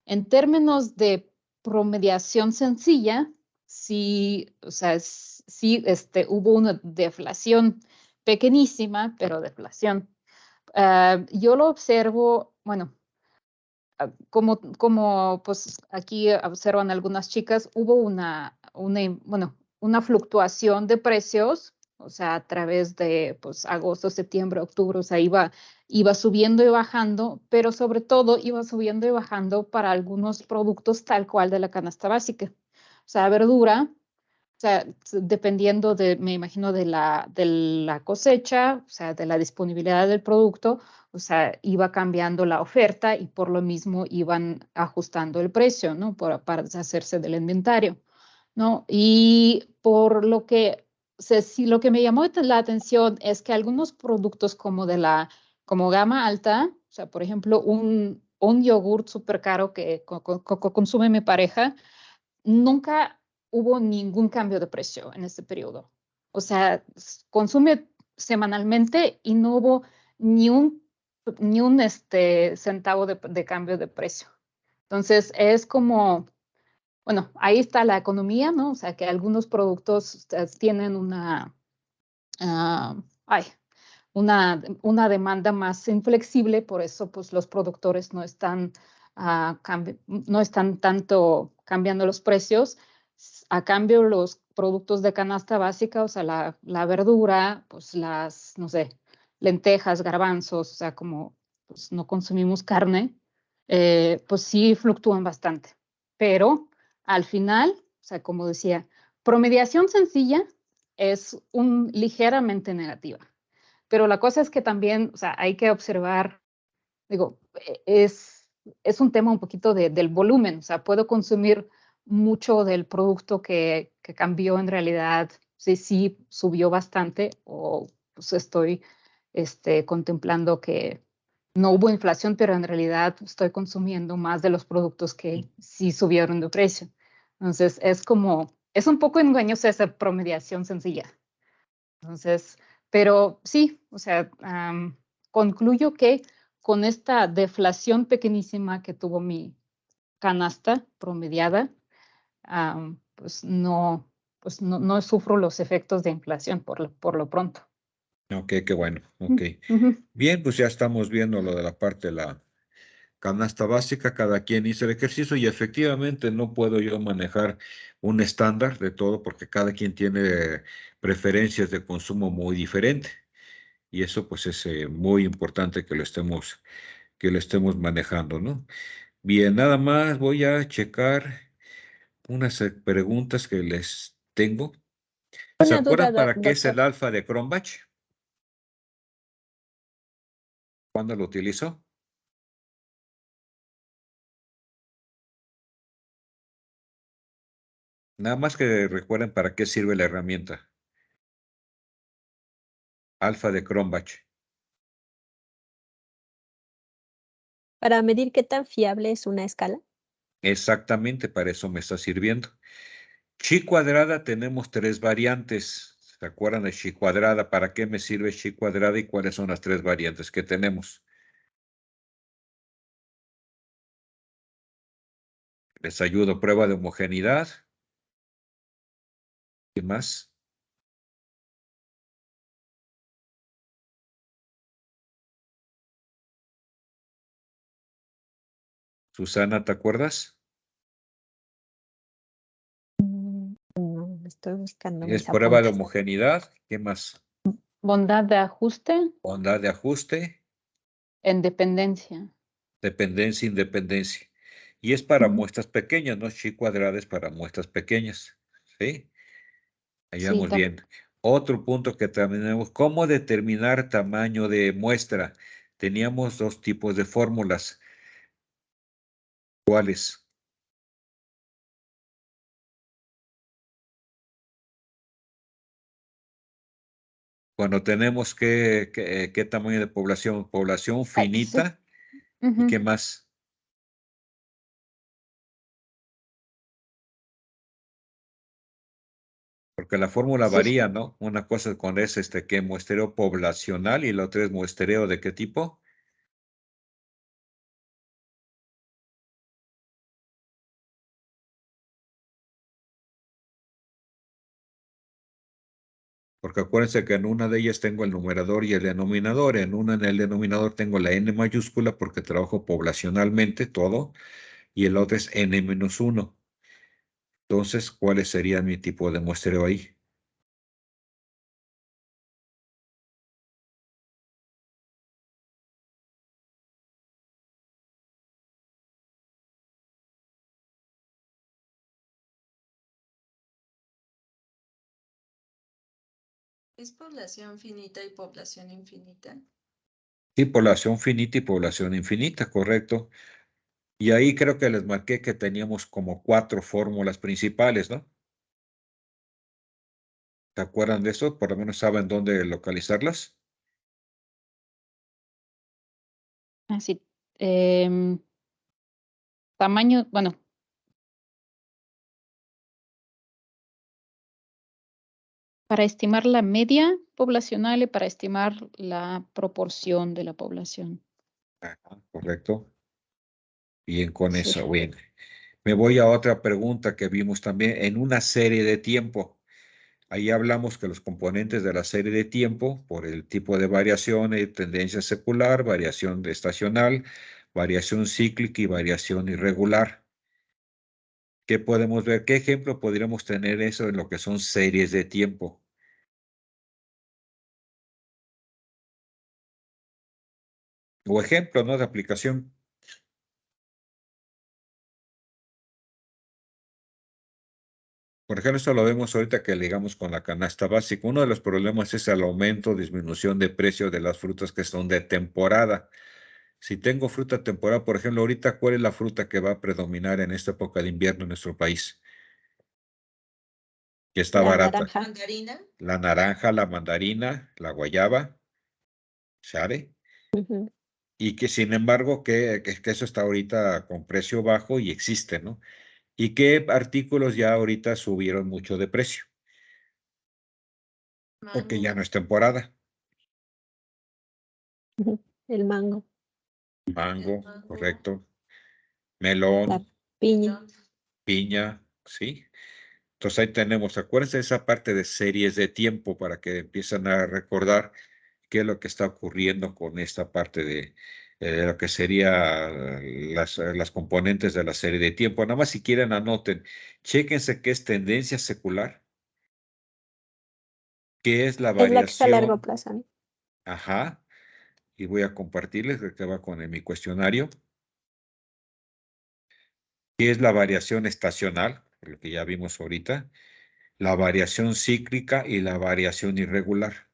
en términos de promediación sencilla, sí, o sea, sí, hubo una deflación pequeñísima, pero deflación. Yo lo observo, bueno, como pues aquí observan algunas chicas, hubo bueno, una fluctuación de precios, o sea, a través de pues agosto, septiembre, octubre, o sea, iba subiendo y bajando, pero sobre todo iba subiendo y bajando para algunos productos tal cual de la canasta básica. O sea, verdura, o sea, dependiendo me imagino, de la cosecha, o sea, de la disponibilidad del producto, o sea, iba cambiando la oferta y por lo mismo iban ajustando el precio, ¿no? Para deshacerse del inventario, ¿no? Y por lo que, o sea, sí, lo que me llamó la atención es que algunos productos como gama alta, o sea, por ejemplo, un yogurt súper caro que consume mi pareja, nunca hubo ningún cambio de precio en este periodo. O sea, consume semanalmente y no hubo ni un centavo de cambio de precio. Entonces, es como, bueno, ahí está la economía, ¿no? O sea, que algunos productos tienen ah, ay, una demanda más inflexible, por eso pues los productores no están tanto cambiando los precios. A cambio, los productos de canasta básica, o sea, la verdura, pues no sé, lentejas, garbanzos, o sea, como pues, no consumimos carne, pues sí fluctúan bastante. Pero al final, o sea, como decía, promediación sencilla es ligeramente negativa. Pero la cosa es que también, o sea, hay que observar, digo, es un tema un poquito del volumen, o sea, puedo consumir mucho del producto que cambió en realidad, sí subió bastante, o pues estoy contemplando que no hubo inflación, pero en realidad estoy consumiendo más de los productos que sí subieron de precio. Entonces, es un poco engañosa esa promediación sencilla. Entonces, pero sí, o sea, concluyo que con esta deflación pequeñísima que tuvo mi canasta promediada, pues no sufro los efectos de inflación por lo pronto. Ok, qué bueno, ok. Ujú. Bien, pues ya estamos viendo lo de la parte de la canasta básica, cada quien hizo el ejercicio y efectivamente no puedo yo manejar un estándar de todo porque cada quien tiene preferencias de consumo muy diferente y eso pues es muy importante que lo estemos manejando, ¿no? Bien, nada más voy a checar unas preguntas que les tengo. ¿Se Una duda, acuerdan para qué es el doctor. alfa de Cronbach? ¿Cuándo lo utilizó? Nada más que recuerden para qué sirve la herramienta. Alfa de Cronbach. Para medir qué tan fiable es una escala. Exactamente, para eso me está sirviendo. Chi cuadrada tenemos 3 variantes. ¿Se acuerdan de chi cuadrada? ¿Para qué me sirve chi cuadrada y cuáles son las 3 variantes que tenemos? Les ayudo. Prueba de homogeneidad. ¿Qué más? Susana, ¿te acuerdas? No, estoy buscando Es mis prueba de apuntes. homogeneidad. ¿Qué más? Bondad de ajuste Bondad de ajuste, en dependencia. dependencia, independencia. Y es para Ujú. muestras pequeñas, ¿no? Chi cuadrada es para muestras pequeñas. ¿Sí? Ahí Sí, vamos bien. Otro punto que también tenemos, ¿cómo determinar tamaño de muestra? Teníamos 2 tipos de fórmulas. ¿Cuáles? Cuando tenemos qué tamaño de población, población sí. finita, ¿y Ujú. qué más? Porque la fórmula Sí. varía, ¿no? Una cosa es ¿qué? Muestreo poblacional y la otra es muestreo ¿de qué tipo? Porque acuérdense que en una de ellas tengo el numerador y el denominador. En una, en el denominador tengo la n mayúscula porque trabajo poblacionalmente todo. Y el otro es n-1. Entonces, ¿cuáles serían mi tipo de muestreo ahí? ¿Es población finita y población infinita? Sí, población finita y población infinita, correcto. Y ahí creo que les marqué que teníamos como 4 fórmulas principales, ¿no? ¿Se acuerdan de eso? Por lo menos saben dónde localizarlas. Así. Tamaño, bueno, para estimar la media poblacional y para estimar la proporción de la población. Ajá, correcto. Bien con Sí. eso, bien. Me voy a otra pregunta que vimos también en una serie de tiempo. Ahí hablamos que los componentes de la serie de tiempo, por el tipo de variación, tendencia secular, variación estacional, variación cíclica y variación irregular. ¿Qué podemos ver? ¿Qué ejemplo podríamos tener eso en lo que son series de tiempo? O ejemplo, ¿no? De aplicación. Por ejemplo, esto lo vemos ahorita que ligamos con la canasta básica. Uno de los problemas es el aumento o disminución de precio de las frutas que son de temporada. Si tengo fruta temporal, por ejemplo, ahorita, ¿cuál es la fruta que va a predominar en esta época de invierno en nuestro país? Que está La barata. naranja. ¿Mandarina? La naranja, la mandarina, la guayaba, ¿sabe? Ujú. Y que sin embargo, que eso está ahorita con precio bajo y existe, ¿no? ¿Y qué artículos ya ahorita subieron mucho de precio? Porque ya Mango. no es temporada. Ujú. El mango, Mango, Mango. correcto. la Melón, piña. piña, ¿sí? Entonces ahí tenemos, acuérdense de esa parte de series de tiempo para que empiecen a recordar qué es lo que está ocurriendo con esta parte de lo que sería las componentes de la serie de tiempo. Nada más si quieren anoten, chéquense qué es tendencia secular, qué es la Es la que está a largo variación, plazo, ¿no? ajá, y voy a compartirles que va con mi cuestionario, qué es la variación estacional, lo que ya vimos ahorita, la variación cíclica y la variación irregular.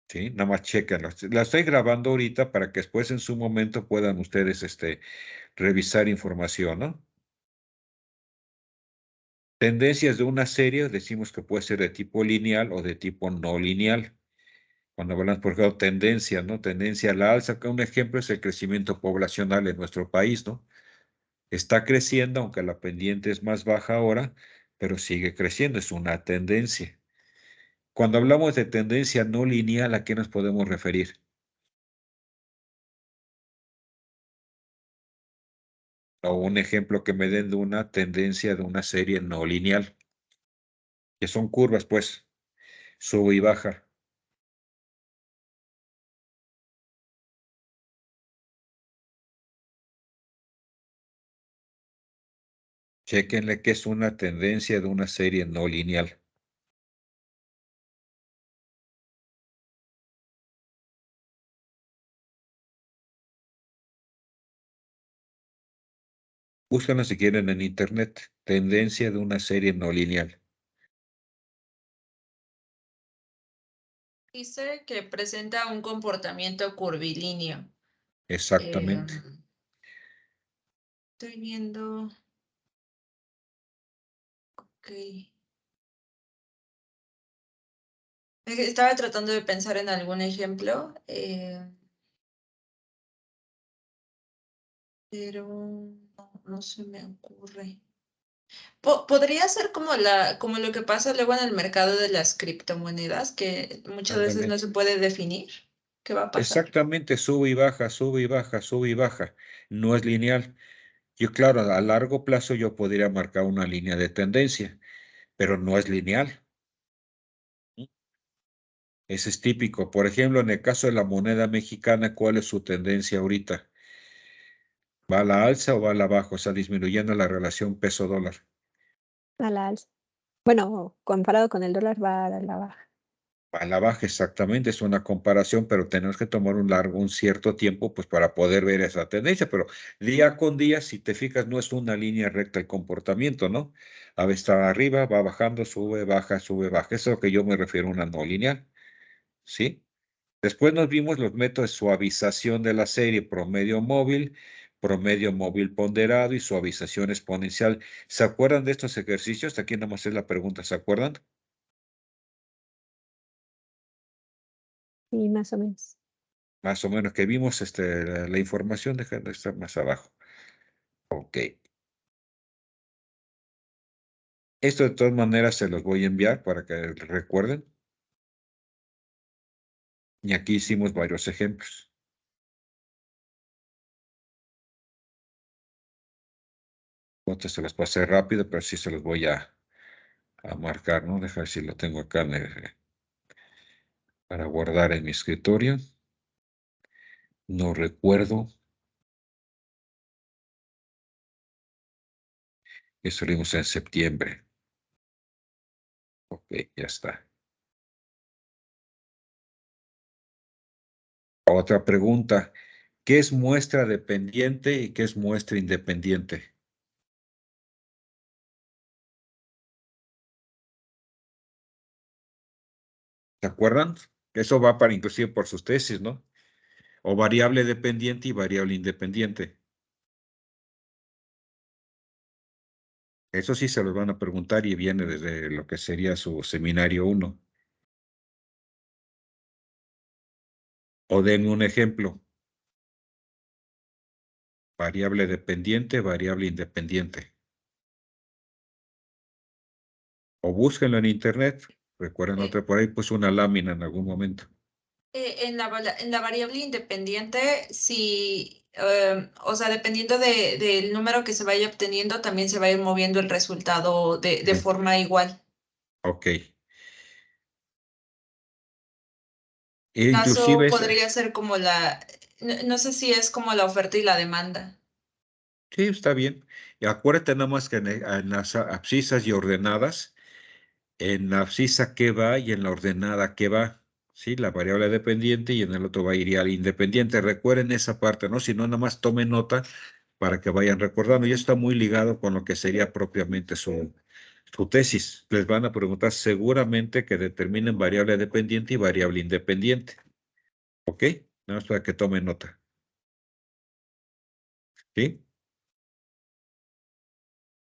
¿Sí? Nada más chequenlo. La estoy grabando ahorita para que después en su momento puedan ustedes revisar información, ¿no? Tendencias de una serie, decimos que puede ser de tipo lineal o de tipo no lineal. Cuando hablamos, por ejemplo, tendencia, ¿no? Tendencia a la alza, que un ejemplo es el crecimiento poblacional en nuestro país, ¿no? Está creciendo, aunque la pendiente es más baja ahora, pero sigue creciendo, es una tendencia. Cuando hablamos de tendencia no lineal, ¿a qué nos podemos referir? O un ejemplo que me den de una tendencia de una serie no lineal, que son curvas, pues, sube y baja. Chéquenle qué es una tendencia de una serie no lineal. Búsquenlo si quieren en internet. Tendencia de una serie no lineal. Dice que presenta un comportamiento curvilíneo. Exactamente. Estoy viendo. Ok. Estaba tratando de pensar en algún ejemplo, pero no se me ocurre. Podría ser como lo que pasa luego en el mercado de las criptomonedas, que muchas veces no Ándale. se puede definir qué va a pasar. Exactamente, sube y baja, sube y baja, sube y baja. No es lineal. Yo, claro, a largo plazo yo podría marcar una línea de tendencia, pero no es lineal. Ese es típico. Por ejemplo, en el caso de la moneda mexicana, ¿cuál es su tendencia ahorita? ¿Va a la alza o va a la baja? O sea, disminuyendo la relación peso-dólar. A la alza. Bueno, comparado con el dólar va a la baja. A la baja, exactamente, es una comparación, pero tenemos que tomar un cierto tiempo, pues, para poder ver esa tendencia, pero día con día, si te fijas, no es una línea recta el comportamiento, ¿no? A veces está arriba, va bajando, sube, baja, sube, baja. Eso es a lo que yo me refiero a una no lineal, ¿sí? Después nos vimos los métodos de suavización de la serie, promedio móvil ponderado y suavización exponencial. ¿Se acuerdan de estos ejercicios? Aquí nada más es la pregunta, ¿se acuerdan? Y más o menos. Más o menos que vimos la información, deja de estar más abajo. Ok. Esto de todas maneras se los voy a enviar para que recuerden. Y aquí hicimos varios ejemplos. Otros se los pasé rápido, pero sí se los voy a marcar, ¿no? Deja ver si lo tengo acá para guardar en mi escritorio. No recuerdo. Eso lo vimos en septiembre. Ok, ya está. Otra pregunta. ¿Qué es muestra dependiente y qué es muestra independiente? ¿Se acuerdan? Eso va para inclusive por sus tesis, ¿no? O variable dependiente y variable independiente. Eso sí se los van a preguntar y viene desde lo que sería su seminario 1. O denme un ejemplo. Variable dependiente, variable independiente. O búsquenlo en internet. Recuerden Eh, otra por ahí, pues una lámina en algún momento. en la variable independiente, si, o sea, dependiendo del número que se vaya obteniendo, también se va a ir moviendo el resultado de Sí. forma igual. Ok. El caso Inclusive, podría ser como no sé si es como la oferta y la demanda. sí, está bien. Y acuérdate nada más que en las abscisas y ordenadas, en la abscisa que va y en la ordenada que va. Sí, la variable dependiente y en el otro va iría al independiente. Recuerden esa parte, ¿no? Si no, nada más tomen nota para que vayan recordando. Y eso está muy ligado con lo que sería propiamente su tesis. Les van a preguntar seguramente que determinen variable dependiente y variable independiente. ¿Ok? Nada más para que tomen nota. ¿Sí?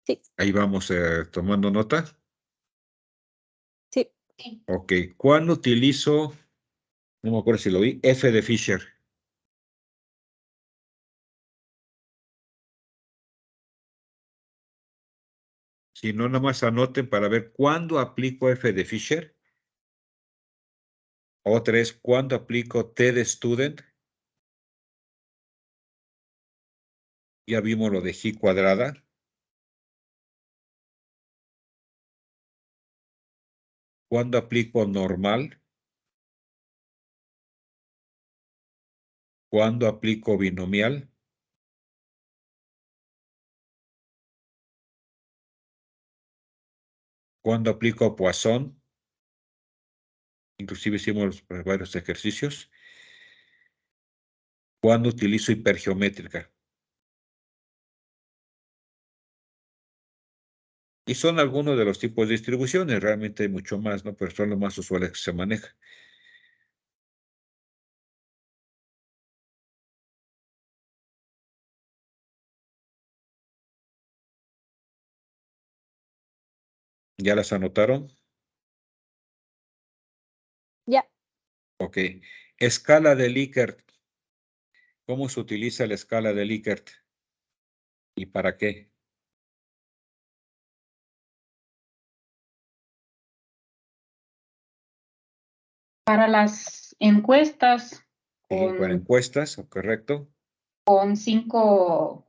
Sí. Ahí vamos tomando nota. Sí. Ok. ¿Cuándo utilizo, no me acuerdo si lo vi, F de Fisher? Si no, nada más anoten para ver cuándo aplico F de Fisher. Otra es cuándo aplico T de Student. Ya vimos lo de G cuadrada. ¿Cuándo aplico normal? ¿Cuándo aplico binomial? ¿Cuándo aplico Poisson? Inclusive hicimos varios ejercicios. ¿Cuándo utilizo hipergeométrica? Y son algunos de los tipos de distribuciones. Realmente hay mucho más, ¿no? Pero son los más usuales que se manejan. ¿Ya las anotaron? Ya. Ok. Escala de Likert. ¿Cómo se utiliza la escala de Likert? ¿Y para qué? Para las encuestas Sí, para encuestas, ¿correcto? con 5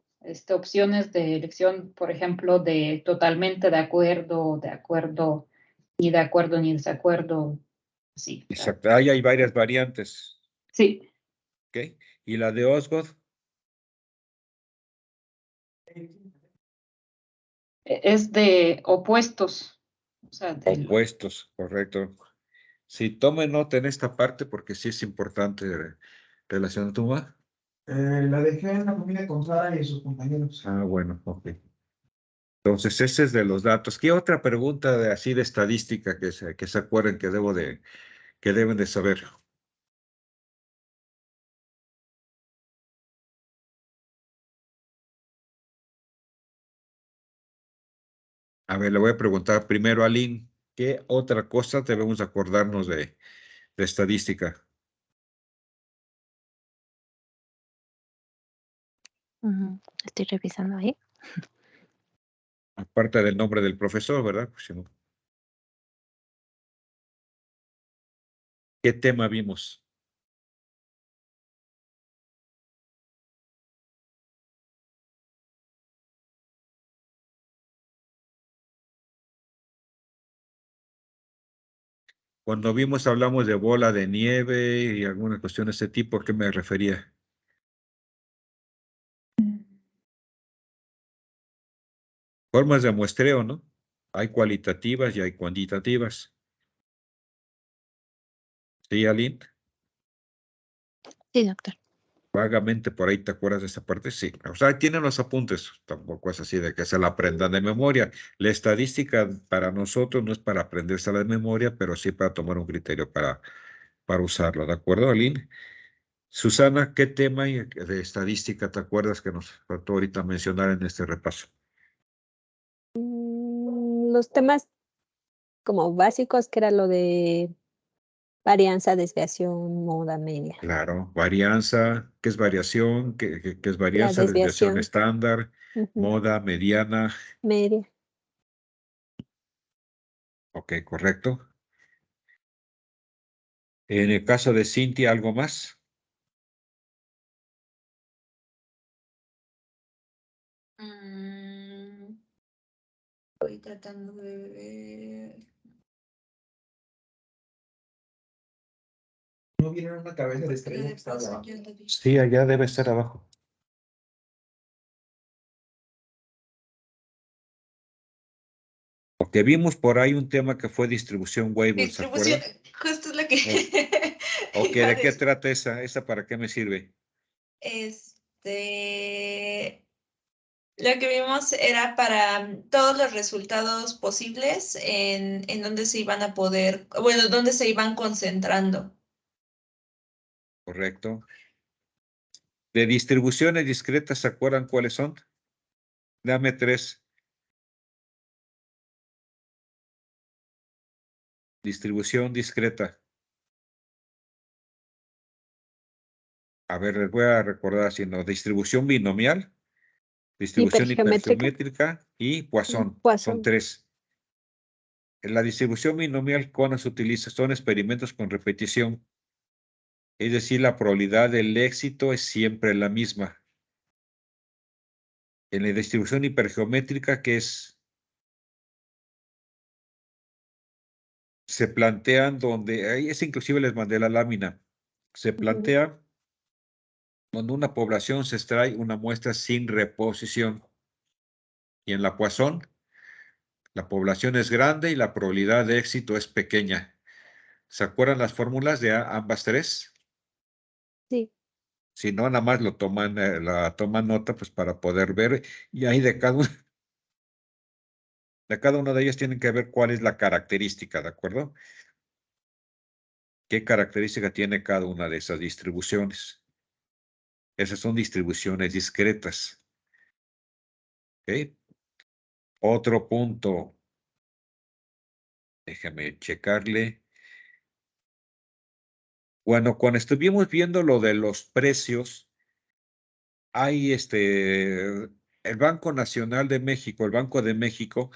opciones de elección, por ejemplo, de totalmente de acuerdo, ni de acuerdo, ni desacuerdo. Sí. Exacto. Ahí hay varias variantes. Sí. ¿Ok? ¿Y la de Osgood? Es de opuestos. O sea, Opuestos, correcto. Sí, tomen nota en esta parte porque sí es importante relacionar tu más. La dejé en la familia con Sara y sus compañeros. Ah, bueno, ok. Entonces, ese es de los datos. ¿Qué otra pregunta de así de estadística que se acuerden que que deben de saber? A ver, le voy a preguntar primero a Lynn, ¿qué otra cosa debemos acordarnos de estadística? Estoy revisando ahí. Aparte del nombre del profesor, ¿verdad? Pues, si no. ¿Qué tema vimos? Cuando vimos, hablamos de bola de nieve y alguna cuestión de ese tipo, ¿a qué me refería? Formas de muestreo, ¿no? Hay cualitativas y hay cuantitativas. ¿Sí, Aline? Sí, doctor. Vagamente por ahí te acuerdas de esa parte, sí. O sea, tienen los apuntes, tampoco es así de que se la aprendan de memoria. La estadística para nosotros no es para aprenderse de memoria, pero sí para tomar un criterio para usarlo, ¿de acuerdo, Aline? Susana, ¿qué tema de estadística te acuerdas que nos faltó ahorita mencionar en este repaso? Los temas como básicos, que era lo de varianza, desviación, moda, media. Claro, varianza, ¿qué es variación? ¿Qué es La varianza? Desviación desviación. estándar, moda, mediana. Media. Ok, correcto. En el caso de Cintia, ¿algo más? Estoy tratando de ver. ¿No vieron una cabeza de estrella que estaba abajo? Sí, allá debe estar abajo. Porque vimos por ahí un tema que fue distribución Weibull, ¿se Distribución, acuerdan? justo es la que. Ok, iba a ¿de qué decir. trata esa? ¿Esa para qué me sirve? Este. Lo que vimos era para todos los resultados posibles en donde se iban a poder, bueno, donde se iban concentrando. Correcto. De distribuciones discretas, ¿se acuerdan cuáles son? Dame 3. Distribución discreta. A ver, les voy a recordar haciendo distribución binomial, distribución Hipergeométrica. hipergeométrica y Poisson. Son Poisson. 3. En la distribución binomial, ¿cuándo se utiliza? Son experimentos con repetición. Es decir, la probabilidad del éxito es siempre la misma. En la distribución hipergeométrica, que se plantean donde, ahí es inclusive les mandé la lámina, se plantea donde una población se extrae una muestra sin reposición. Y en la Poisson, la población es grande y la probabilidad de éxito es pequeña. ¿Se acuerdan las fórmulas de ambas 3? Sí. Si no, nada más lo toman, la toman nota, pues para poder ver, y ahí de cada uno de ellos tienen que ver cuál es la característica, ¿de acuerdo? ¿Qué característica tiene cada una de esas distribuciones? Esas son distribuciones discretas. ¿Ok? Otro punto. Déjame checarle. Bueno, cuando estuvimos viendo lo de los precios, hay el Banco Nacional de México, el Banco de México,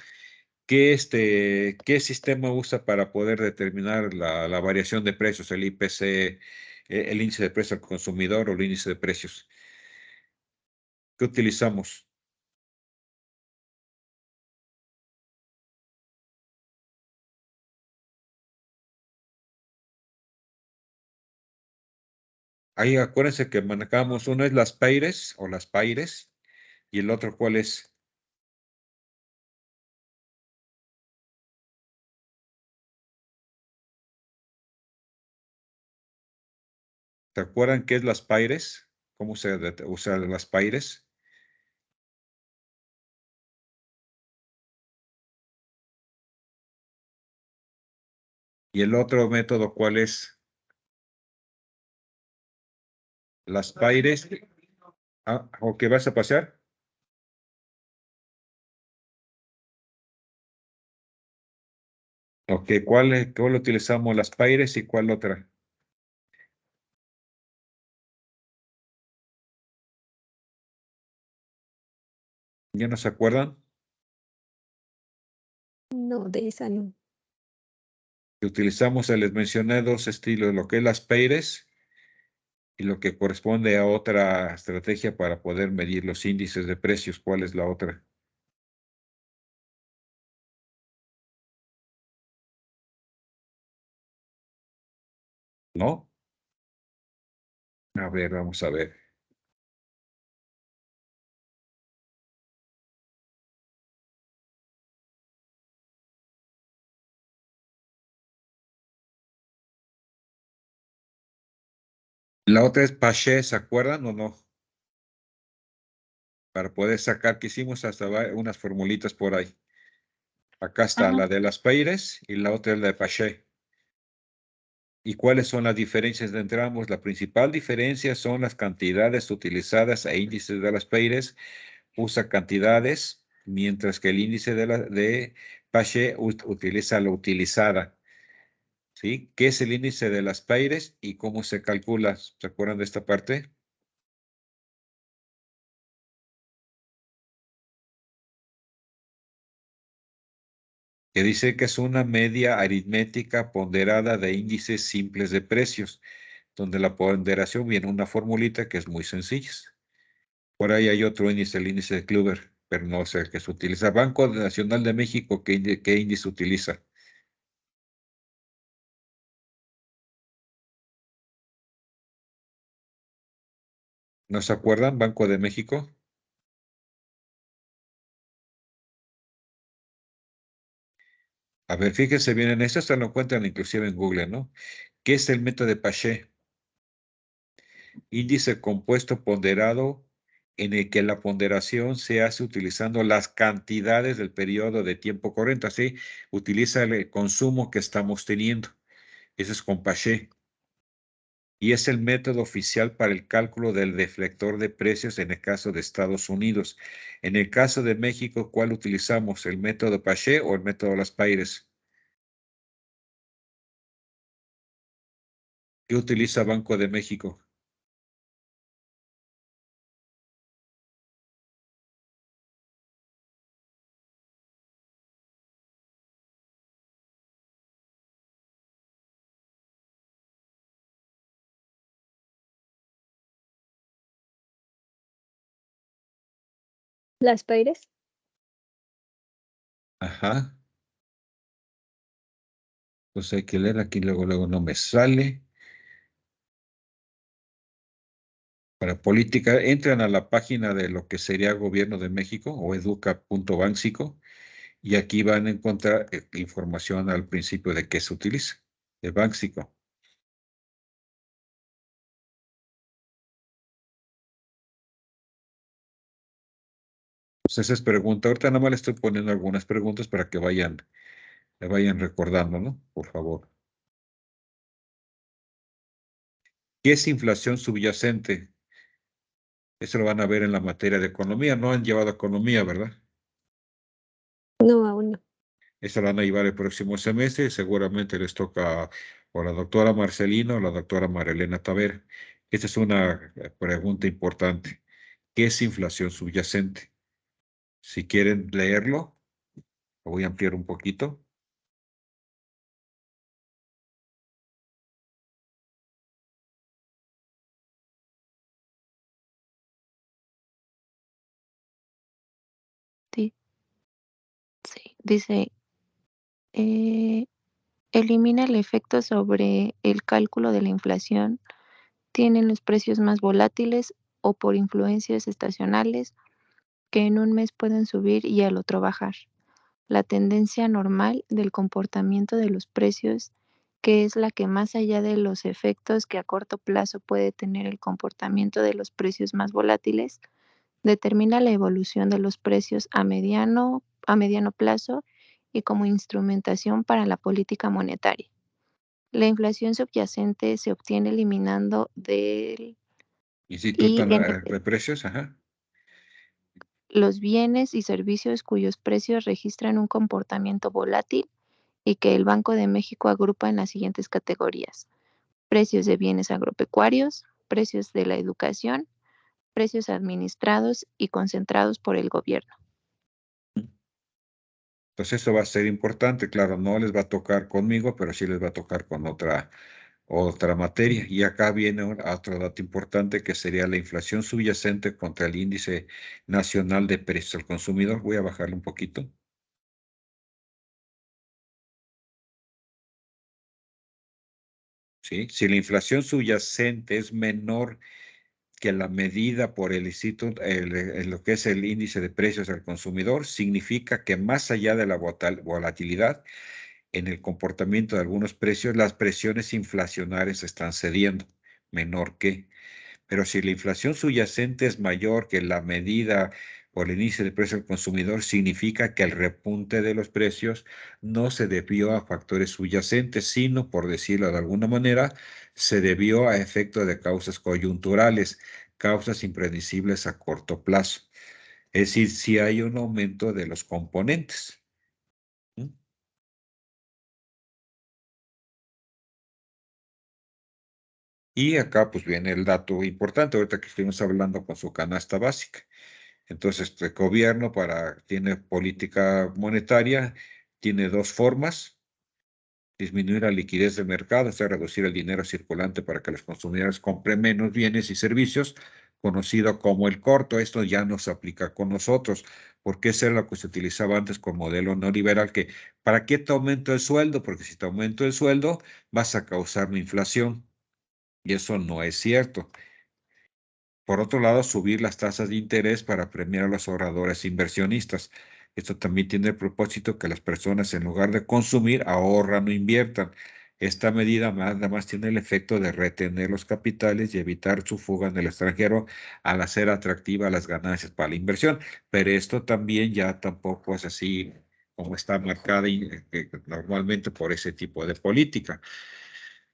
¿qué sistema usa para poder determinar la variación de precios, el IPC, el índice de precio al consumidor o el índice de precios? ¿Qué utilizamos? Ahí acuérdense que manejamos, uno es las PAIRES o las PAIRES y el otro ¿cuál es? ¿Se acuerdan qué es las PAIRES? ¿Cómo se usan las PAIRES? ¿Y el otro método cuál es? Las PAIRES. Ah, ¿o qué vas a pasar? Ok, ¿cuál utilizamos? Las PAIRES y cuál otra? ¿Ya no se acuerdan? No, de esa no. Que utilizamos, les mencioné 2 estilos, lo que es las PAIRES y lo que corresponde a otra estrategia para poder medir los índices de precios. ¿Cuál es la otra? ¿No? A ver, vamos a ver. La otra es Paché, ¿se acuerdan o no? Para poder sacar, que hicimos hasta unas formulitas por ahí. Acá está Ah, la de las PAIRES y la otra es la de Paché. ¿Y cuáles son las diferencias entre ambos? La principal diferencia son las cantidades utilizadas e índices de las PAIRES. Usa cantidades, mientras que el índice de Paché utiliza la utilizada. ¿Sí? ¿Qué es el índice de las PAIRES y cómo se calcula? ¿Se acuerdan de esta parte? Que dice que es una media aritmética ponderada de índices simples de precios, donde la ponderación viene una formulita que es muy sencilla. Por ahí hay otro índice, el índice de Kluber, pero no sé el que se utiliza. Banco Nacional de México, ¿qué índice utiliza? ¿No se acuerdan? Banco de México. A ver, fíjense bien en esto, se lo encuentran inclusive en Google, ¿no? ¿Qué es el método de Paché? Índice compuesto ponderado en el que la ponderación se hace utilizando las cantidades del periodo de tiempo corriente. Así, utiliza el consumo que estamos teniendo. Eso es con Paché. Y es el método oficial para el cálculo del deflector de precios en el caso de Estados Unidos. En el caso de México, ¿cuál utilizamos? ¿El método Paché o el método Las Paires? ¿Qué utiliza Banco de México? Las Paires. Ajá. Pues hay que leer aquí, luego no me sale. Para política, entran a la página de lo que sería Gobierno de México o educa.banxico y aquí van a encontrar información al principio de qué se utiliza, de Banxico. Entonces es pregunta, ahorita nada más le estoy poniendo algunas preguntas para que le vayan recordando, ¿no? Por favor. ¿Qué es inflación subyacente? Eso lo van a ver en la materia de economía. No han llevado economía, ¿verdad? No, aún no. Eso lo van a llevar el próximo semestre y seguramente les toca o la doctora Marcelina o la doctora Marilena Tavera. Esta es una pregunta importante. ¿Qué es inflación subyacente? Si quieren leerlo, lo voy a ampliar un poquito. Sí, dice, elimina el efecto sobre el cálculo de la inflación. Tienen los precios más volátiles o por influencias estacionales que en un mes pueden subir y al otro bajar. La tendencia normal del comportamiento de los precios, que es la que más allá de los efectos que a corto plazo puede tener el comportamiento de los precios más volátiles, determina la evolución de los precios a mediano plazo y como instrumentación para la política monetaria. La inflación subyacente se obtiene eliminando del Instituto INP de Precios, ajá. los bienes y servicios cuyos precios registran un comportamiento volátil y que el Banco de México agrupa en las siguientes categorías: precios de bienes agropecuarios, precios de la educación, precios administrados y concentrados por el gobierno. Entonces eso va a ser importante, claro, no les va a tocar conmigo, pero sí les va a tocar con otra materia. Y acá viene otro dato importante que sería la inflación subyacente contra el índice nacional de precios al consumidor. Voy a bajarle un poquito. ¿Sí? Si la inflación subyacente es menor que la medida por el instituto, lo que es el índice de precios al consumidor, significa que más allá de la volatilidad en el comportamiento de algunos precios, las presiones inflacionarias están cediendo, menor que. Pero si la inflación subyacente es mayor que la medida por el índice de precio al consumidor, significa que el repunte de los precios no se debió a factores subyacentes, sino, por decirlo de alguna manera, se debió a efectos de causas coyunturales, causas impredecibles a corto plazo. Es decir, si hay un aumento de los componentes. ¿Mm? Y acá pues viene el dato importante, ahorita que estuvimos hablando con su canasta básica. Entonces, el gobierno tiene política monetaria, tiene dos formas: disminuir la liquidez del mercado, o sea, reducir el dinero circulante para que los consumidores compren menos bienes y servicios, conocido como el corto. Esto ya no se aplica con nosotros, porque eso era lo que se utilizaba antes con modelo neoliberal, que ¿para qué te aumento el sueldo? Porque si te aumento el sueldo, vas a causar una inflación. Y eso no es cierto. Por otro lado, subir las tasas de interés para premiar a los ahorradores inversionistas. Esto también tiene el propósito que las personas, en lugar de consumir, ahorran o inviertan. Esta medida nada más tiene el efecto de retener los capitales y evitar su fuga en el extranjero al hacer atractivas las ganancias para la inversión. Pero esto también ya tampoco es así como está marcada normalmente por ese tipo de política.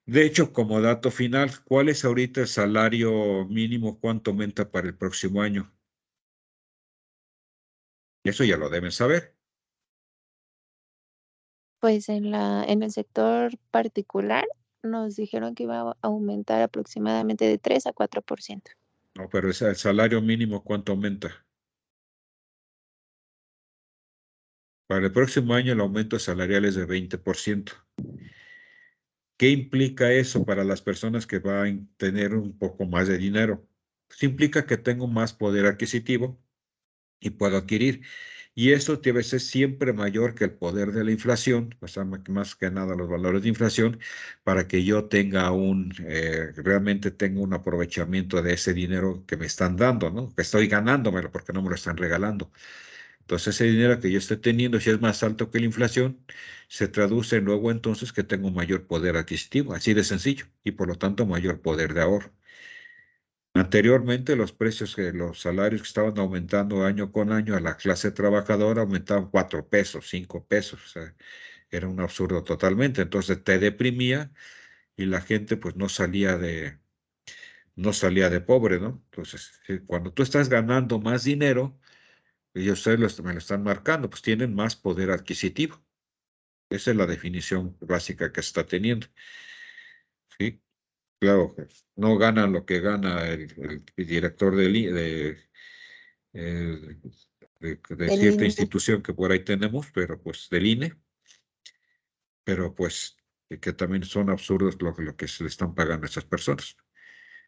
De hecho, como dato final, ¿cuál es ahorita el salario mínimo? ¿Cuánto aumenta para el próximo año? Eso ya lo deben saber. Pues en el sector particular nos dijeron que iba a aumentar aproximadamente de 3 a 4%. No, pero el salario mínimo, ¿cuánto aumenta? Para el próximo año el aumento salarial es de 20%. ¿Qué implica eso para las personas que van a tener un poco más de dinero? Pues implica que tengo más poder adquisitivo y puedo adquirir. Y eso debe ser siempre mayor que el poder de la inflación, o sea, más que nada los valores de inflación, para que yo tenga realmente tenga un aprovechamiento de ese dinero que me están dando, ¿no? Que estoy ganándomelo porque no me lo están regalando. Entonces, ese dinero que yo estoy teniendo, si es más alto que la inflación, se traduce luego entonces que tengo mayor poder adquisitivo, así de sencillo, y por lo tanto mayor poder de ahorro. Anteriormente, los salarios que estaban aumentando año con año a la clase trabajadora aumentaban 4 pesos, 5 pesos, o sea, era un absurdo totalmente. Entonces te deprimía y la gente pues no salía de pobre, ¿no? Entonces, cuando tú estás ganando más dinero, y ustedes me lo están marcando, pues tienen más poder adquisitivo. Esa es la definición básica que está teniendo. ¿Sí? Claro, que no ganan lo que gana el director eh, de Del cierta INE. institución que por ahí tenemos, pero pues del INE, pero pues que también son absurdos lo que se le están pagando a esas personas.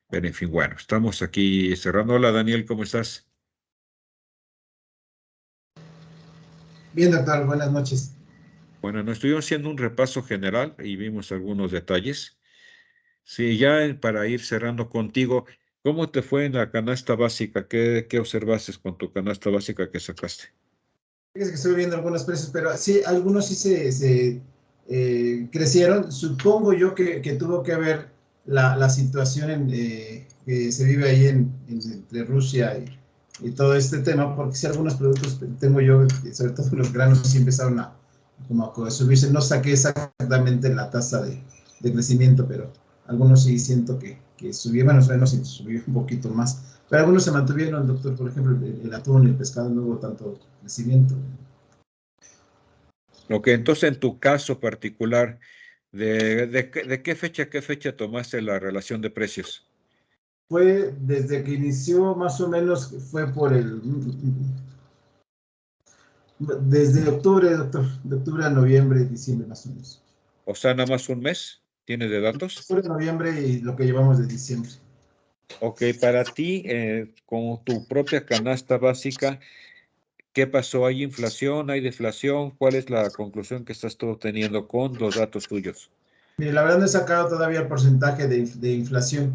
Pero en fin, bueno, estamos aquí cerrando. Hola Daniel, ¿cómo estás? Bien, doctor, buenas noches. Bueno, nos estuvimos haciendo un repaso general y vimos algunos detalles. Sí, ya para ir cerrando contigo, ¿cómo te fue en la canasta básica? ¿Qué observaste con tu canasta básica que sacaste? Fíjese que estoy viendo algunos precios, pero sí, algunos sí se crecieron. Supongo yo que tuvo que ver la situación que se vive ahí entre Rusia y todo este tema, porque si algunos productos tengo yo, sobre todo los granos, sí empezaron como a subirse. No saqué exactamente la tasa de crecimiento, pero algunos sí siento que subió, menos o menos subió un poquito más. Pero algunos se mantuvieron, doctor, por ejemplo, el atún y el pescado no hubo tanto crecimiento. Ok, entonces en tu caso particular, ¿de qué fecha a qué fecha tomaste la relación de precios? Fue desde que inició, más o menos, fue desde octubre, doctor, de octubre a noviembre, diciembre, más o menos. O sea, nada más un mes, ¿tienes de datos? Octubre, noviembre y lo que llevamos de diciembre. Ok, para ti, con tu propia canasta básica, ¿qué pasó? ¿Hay inflación? ¿Hay deflación? ¿Cuál es la conclusión que estás todo teniendo con los datos tuyos? Mire, la verdad no he sacado todavía el porcentaje de inflación.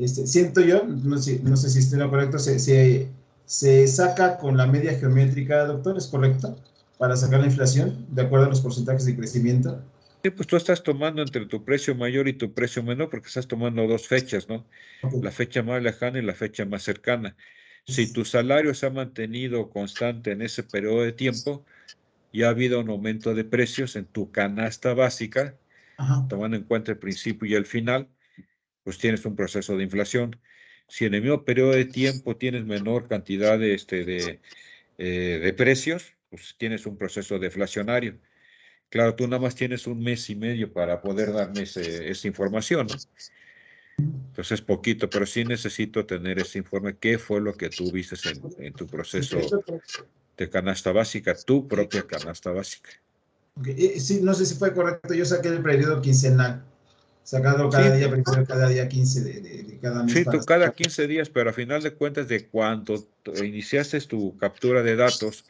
Siento yo, no sé si estoy en lo correcto, se saca con la media geométrica, doctor, ¿es correcto? Para sacar la inflación, de acuerdo a los porcentajes de crecimiento. Sí, pues tú estás tomando entre tu precio mayor y tu precio menor porque estás tomando dos fechas, ¿no? La Ok. fecha más lejana y la fecha más cercana. Si tu salario se ha mantenido constante en ese periodo de tiempo, ya ha habido un aumento de precios en tu canasta básica, Ajá. tomando en cuenta el principio y el final, pues tienes un proceso de inflación. Si en el mismo periodo de tiempo tienes menor cantidad de precios, pues tienes un proceso deflacionario. Claro, tú nada más tienes un mes y medio para poder darme esa información, ¿no? Entonces es poquito, pero sí necesito tener ese informe. ¿Qué fue lo que tú viste en tu proceso de canasta básica, tu propia canasta básica? Okay. Sí, no sé si fue correcto, yo saqué el periodo quincenal, sacado cada Sí, día, primero cada día 15 de cada mes sí, para tú cada sacar. 15 días, pero a final de cuentas, de cuando iniciaste tu captura de datos,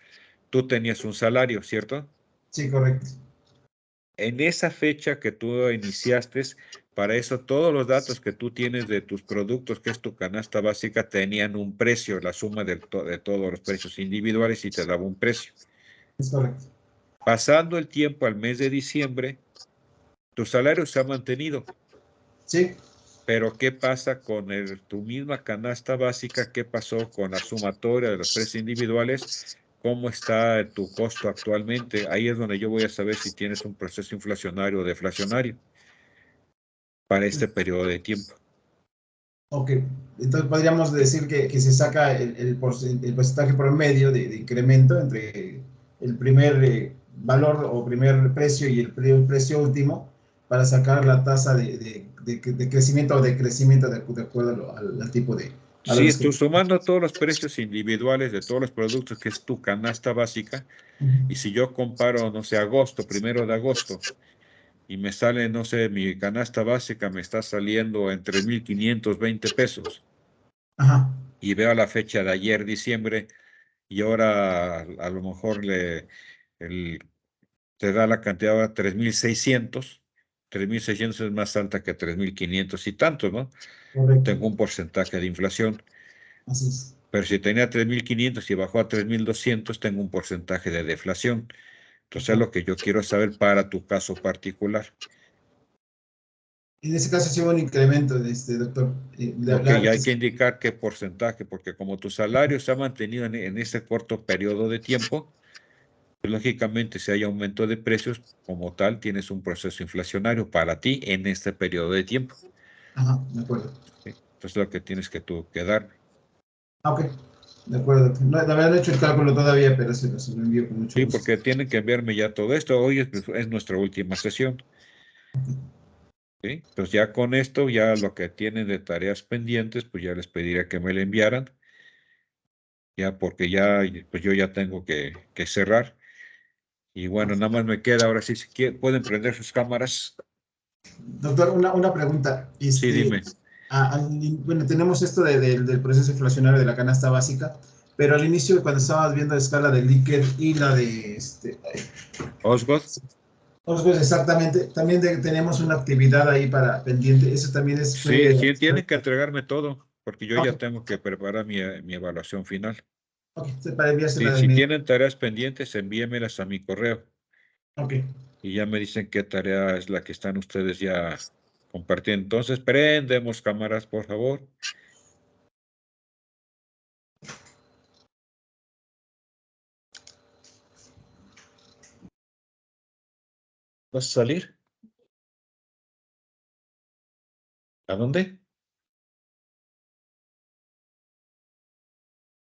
tú tenías un salario, ¿cierto? Sí, correcto. En esa fecha que tú iniciaste, para eso todos los datos que tú tienes de tus productos, que es tu canasta básica, tenían un precio, la suma de todos los precios individuales y te daba un precio. Es correcto. Pasando el tiempo al mes de diciembre, Tu salario se ha mantenido. Sí. Pero ¿qué pasa con tu misma canasta básica? ¿Qué pasó con la sumatoria de los precios individuales? ¿Cómo está tu costo actualmente? Ahí es donde yo voy a saber si tienes un proceso inflacionario o deflacionario para este periodo de tiempo. Ok, entonces podríamos decir que se saca el porcentaje promedio de incremento entre el primer valor o primer precio y el precio último para sacar la tasa de crecimiento o decrecimiento de acuerdo al tipo de Sí, valores tú sumando todos los precios individuales de todos los productos, que es tu canasta básica, y si yo comparo, no sé, agosto, 1 de agosto, y me sale, no sé, mi canasta básica me está saliendo en 3,520 pesos. Ajá. Y veo la fecha de ayer, diciembre, y ahora a lo mejor te da la cantidad ahora 3,600. 3,600 es más alta que 3,500 y tanto, ¿no? Correcto. Tengo un porcentaje de inflación. Así es. Pero si tenía 3,500 y bajó a 3,200, tengo un porcentaje de deflación. Entonces es lo que yo quiero saber para tu caso particular. En ese caso sí hubo un incremento, doctor. Ok, hay que indicar qué porcentaje, porque como tu salario se ha mantenido en este corto periodo de tiempo, pues, lógicamente si hay aumento de precios, como tal, tienes un proceso inflacionario para ti en este periodo de tiempo. Ajá, de acuerdo. ¿Sí? Entonces lo que tienes que tú darme. Ok, de acuerdo. No, la verdad no he hecho el cálculo todavía, pero se lo envío con mucho Sí, gusto. porque tienen que enviarme ya todo esto. Hoy es nuestra última sesión. ¿Sí? Entonces ya con esto, ya lo que tienen de tareas pendientes, pues ya les pediría que me le enviaran. Ya porque ya, pues yo ya tengo que cerrar. Y bueno, nada más me queda ahora sí, si pueden prender sus cámaras. Doctor, una pregunta. Sí, dime. Bueno, tenemos esto del proceso inflacionario de la canasta básica, pero al inicio, cuando estábamos viendo la escala de Likert y la de Osgood. Osgood, exactamente, también tenemos una actividad ahí para pendiente. Eso también Sí, sí, tienen que entregarme todo, porque yo ya Ok. tengo que preparar mi evaluación final. Ok, para enviársela Sí, de si mí. tienen tareas pendientes, envíenmelas a mi correo. Ok. Y ya me dicen qué tarea es la que están ustedes ya compartiendo. Entonces, prendemos cámaras, por favor. ¿Vas a salir? ¿A dónde?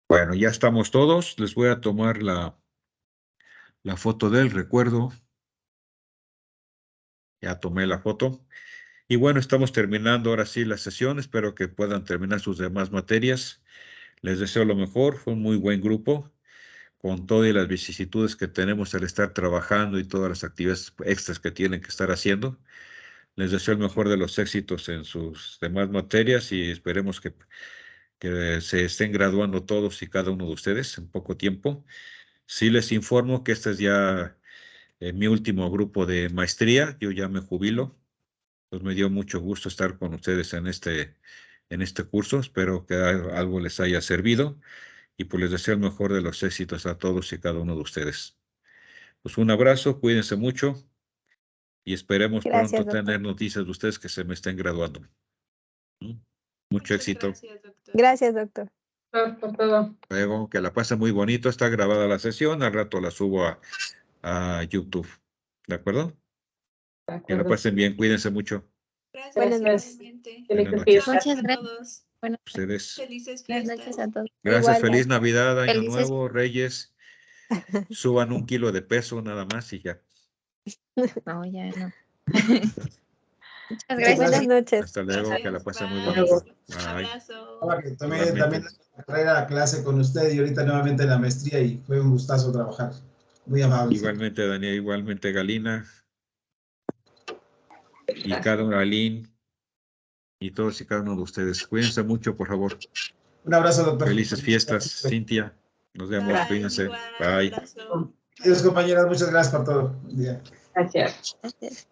Bueno, ya estamos todos. Les voy a tomar la foto del recuerdo. Ya tomé la foto. Y bueno, estamos terminando ahora sí la sesión. Espero que puedan terminar sus demás materias. Les deseo lo mejor. Fue un muy buen grupo. Con todas las vicisitudes que tenemos al estar trabajando y todas las actividades extras que tienen que estar haciendo. Les deseo el mejor de los éxitos en sus demás materias y esperemos que se estén graduando todos y cada uno de ustedes en poco tiempo. Sí les informo que este es ya mi último grupo de maestría. Yo ya me jubilo. Pues me dio mucho gusto estar con ustedes en este curso. Espero que algo les haya servido y pues les deseo el mejor de los éxitos a todos y cada uno de ustedes. Pues un abrazo, cuídense mucho y esperemos Gracias, pronto doctor. tener noticias de ustedes que se me estén graduando. Mucho éxito. Gracias, doctor. Gracias, doctor. Por todo. Luego, que la pasen muy bonito. Está grabada la sesión. Al rato la subo a YouTube. ¿De acuerdo? De Que la acuerdo. pasen bien. Cuídense mucho. Gracias, Buenas noches. igualmente. Buenas Felices noches. fiestas. Muchas A gracias. todos. Bueno, Ustedes. Felices buenas fiestas. noches a todos. Gracias. Igual, Feliz gracias. Navidad, Año Felices. Nuevo, Reyes. Suban 1 kilo de peso nada más y ya. No, ya no. Muchas Muchas gracias. Buenas noches. Hasta luego. Gracias. Que la pasen muy Bye. bonito. Bye. Abrazo. Ahora que tomé Igualmente. también la carrera a clase con usted y ahorita nuevamente en la maestría y fue un gustazo trabajar. Muy amable. Igualmente, Daniel. Igualmente, Galina. Y cada uno, Aline. Y todos y cada uno de ustedes. Cuídense mucho, por favor. Un abrazo, doctor. Felices fiestas, Cintia. Nos vemos. Bye. Cuídense. Igual. Bye. Abrazo. Adiós, compañeras. Muchas gracias por todo. Buen día. Gracias. Gracias.